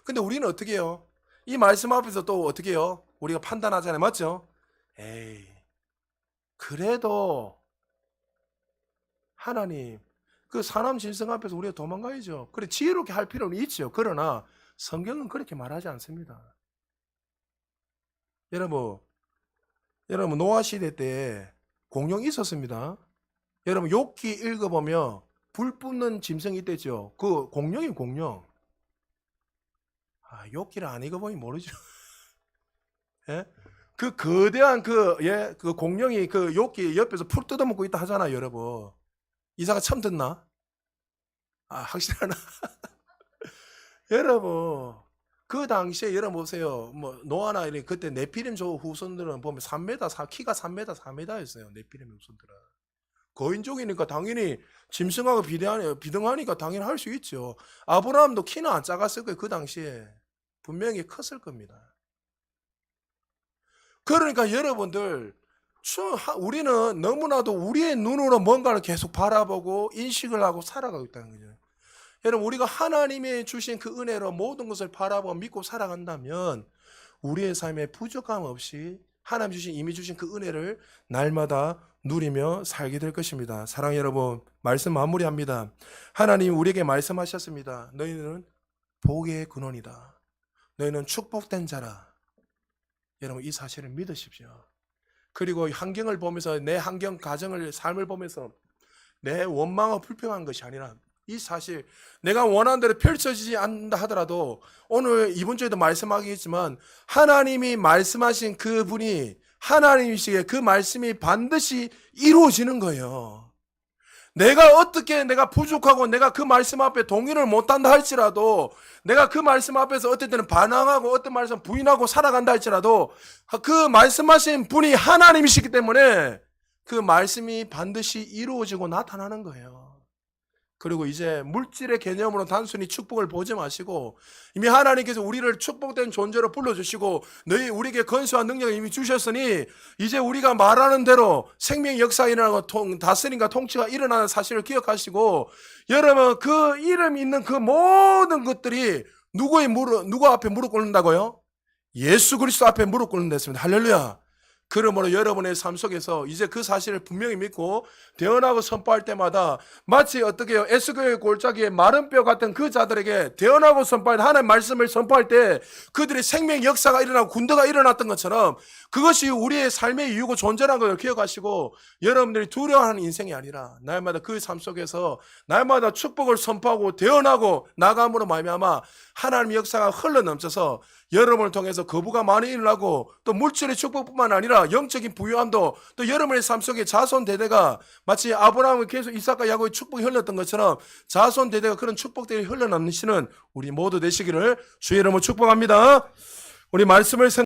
근데 우리는 어떻게 해요? 이 말씀 앞에서 또 어떻게 해요? 우리가 판단하잖아요. 맞죠? 에이, 그래도 하나님, 그 사람 진성 앞에서 우리가 도망가야죠. 그래, 지혜롭게 할 필요는 있죠. 그러나 성경은 그렇게 말하지 않습니다. 여러분, 노아 시대 때 공룡이 있었습니다. 여러분, 욥기 읽어보면 불 뿜는 짐승이 있댔죠. 그 공룡이 공룡. 아, 욥기를 안 읽어보니 모르죠. 예? 그 거대한 그 공룡이 그 욥기 옆에서 풀 뜯어먹고 있다 하잖아요, 여러분. 이사가 처음 듣나? 아, 확실하나? 여러분, 그 당시에 여러분 보세요. 뭐 노아나 이런 그때 네피림 조 후손들은 보면 3m, 키가 3m, 4m였어요. 네피림 후손들은. 거인족이니까 당연히 짐승하고 비등하니까 당연히 할 수 있죠. 아브라함도 키는 안 작았을 거예요. 그 당시에. 분명히 컸을 겁니다. 그러니까 여러분들, 우리는 너무나도 우리의 눈으로 뭔가를 계속 바라보고 인식을 하고 살아가고 있다는 거죠. 여러분, 우리가 하나님이 주신 그 은혜로 모든 것을 바라보고 믿고 살아간다면 우리의 삶에 부족함 없이 하나님 이미 주신 그 은혜를 날마다 누리며 살게 될 것입니다. 사랑하는 여러분, 말씀 마무리합니다. 하나님 우리에게 말씀하셨습니다. 너희는 복의 근원이다. 너희는 축복된 자라. 여러분, 이 사실을 믿으십시오. 그리고 환경을 보면서 내 환경, 가정을, 삶을 보면서 내 원망과 불평한 것이 아니라 이 사실 내가 원하는 대로 펼쳐지지 않는다 하더라도 오늘 이번 주에도 말씀하겠지만 하나님이 말씀하신 그분이 하나님이시기에 그 말씀이 반드시 이루어지는 거예요. 내가 부족하고 내가 그 말씀 앞에 동의를 못한다 할지라도 내가 그 말씀 앞에서 어떤 때는 반항하고 어떤 말씀 부인하고 살아간다 할지라도 그 말씀하신 분이 하나님이시기 때문에 그 말씀이 반드시 이루어지고 나타나는 거예요. 그리고 이제 물질의 개념으로 단순히 축복을 보지 마시고 이미 하나님께서 우리를 축복된 존재로 불러주시고 너희 우리에게 건수와 능력을 이미 주셨으니 이제 우리가 말하는 대로 생명 역사가 일어나고 다스림과 통치가 일어나는 사실을 기억하시고 여러분 그 이름 있는 그 모든 것들이 누구 앞에 무릎 꿇는다고요? 예수 그리스도 앞에 무릎 꿇는다 했습니다. 할렐루야. 그러므로 여러분의 삶 속에서 이제 그 사실을 분명히 믿고 대언하고 선포할 때마다 마치 어떻게 해요? 에스겔의 골짜기에 마른 뼈 같은 그 자들에게 대언하고 선포할 때 하나님의 말씀을 선포할 때 그들의 생명 역사가 일어나고 군대가 일어났던 것처럼 그것이 우리의 삶의 이유고 존재라는 걸 기억하시고 여러분들이 두려워하는 인생이 아니라 날마다 그 삶 속에서 날마다 축복을 선포하고 대언하고 나감으로 말미암아 하나님의 역사가 흘러넘쳐서 여러분을 통해서 거부가 많이 일어나고 또 물질의 축복뿐만 아니라 영적인 부유함도 또 여러분의 삶 속에 자손 대대가 마치 아브라함을 계속 이삭과 야곱의 축복이 흘렀던 것처럼 자손 대대가 그런 축복들이 흘러넘치는 우리 모두 되시기를 주의 이름으로 축복합니다. 우리 말씀을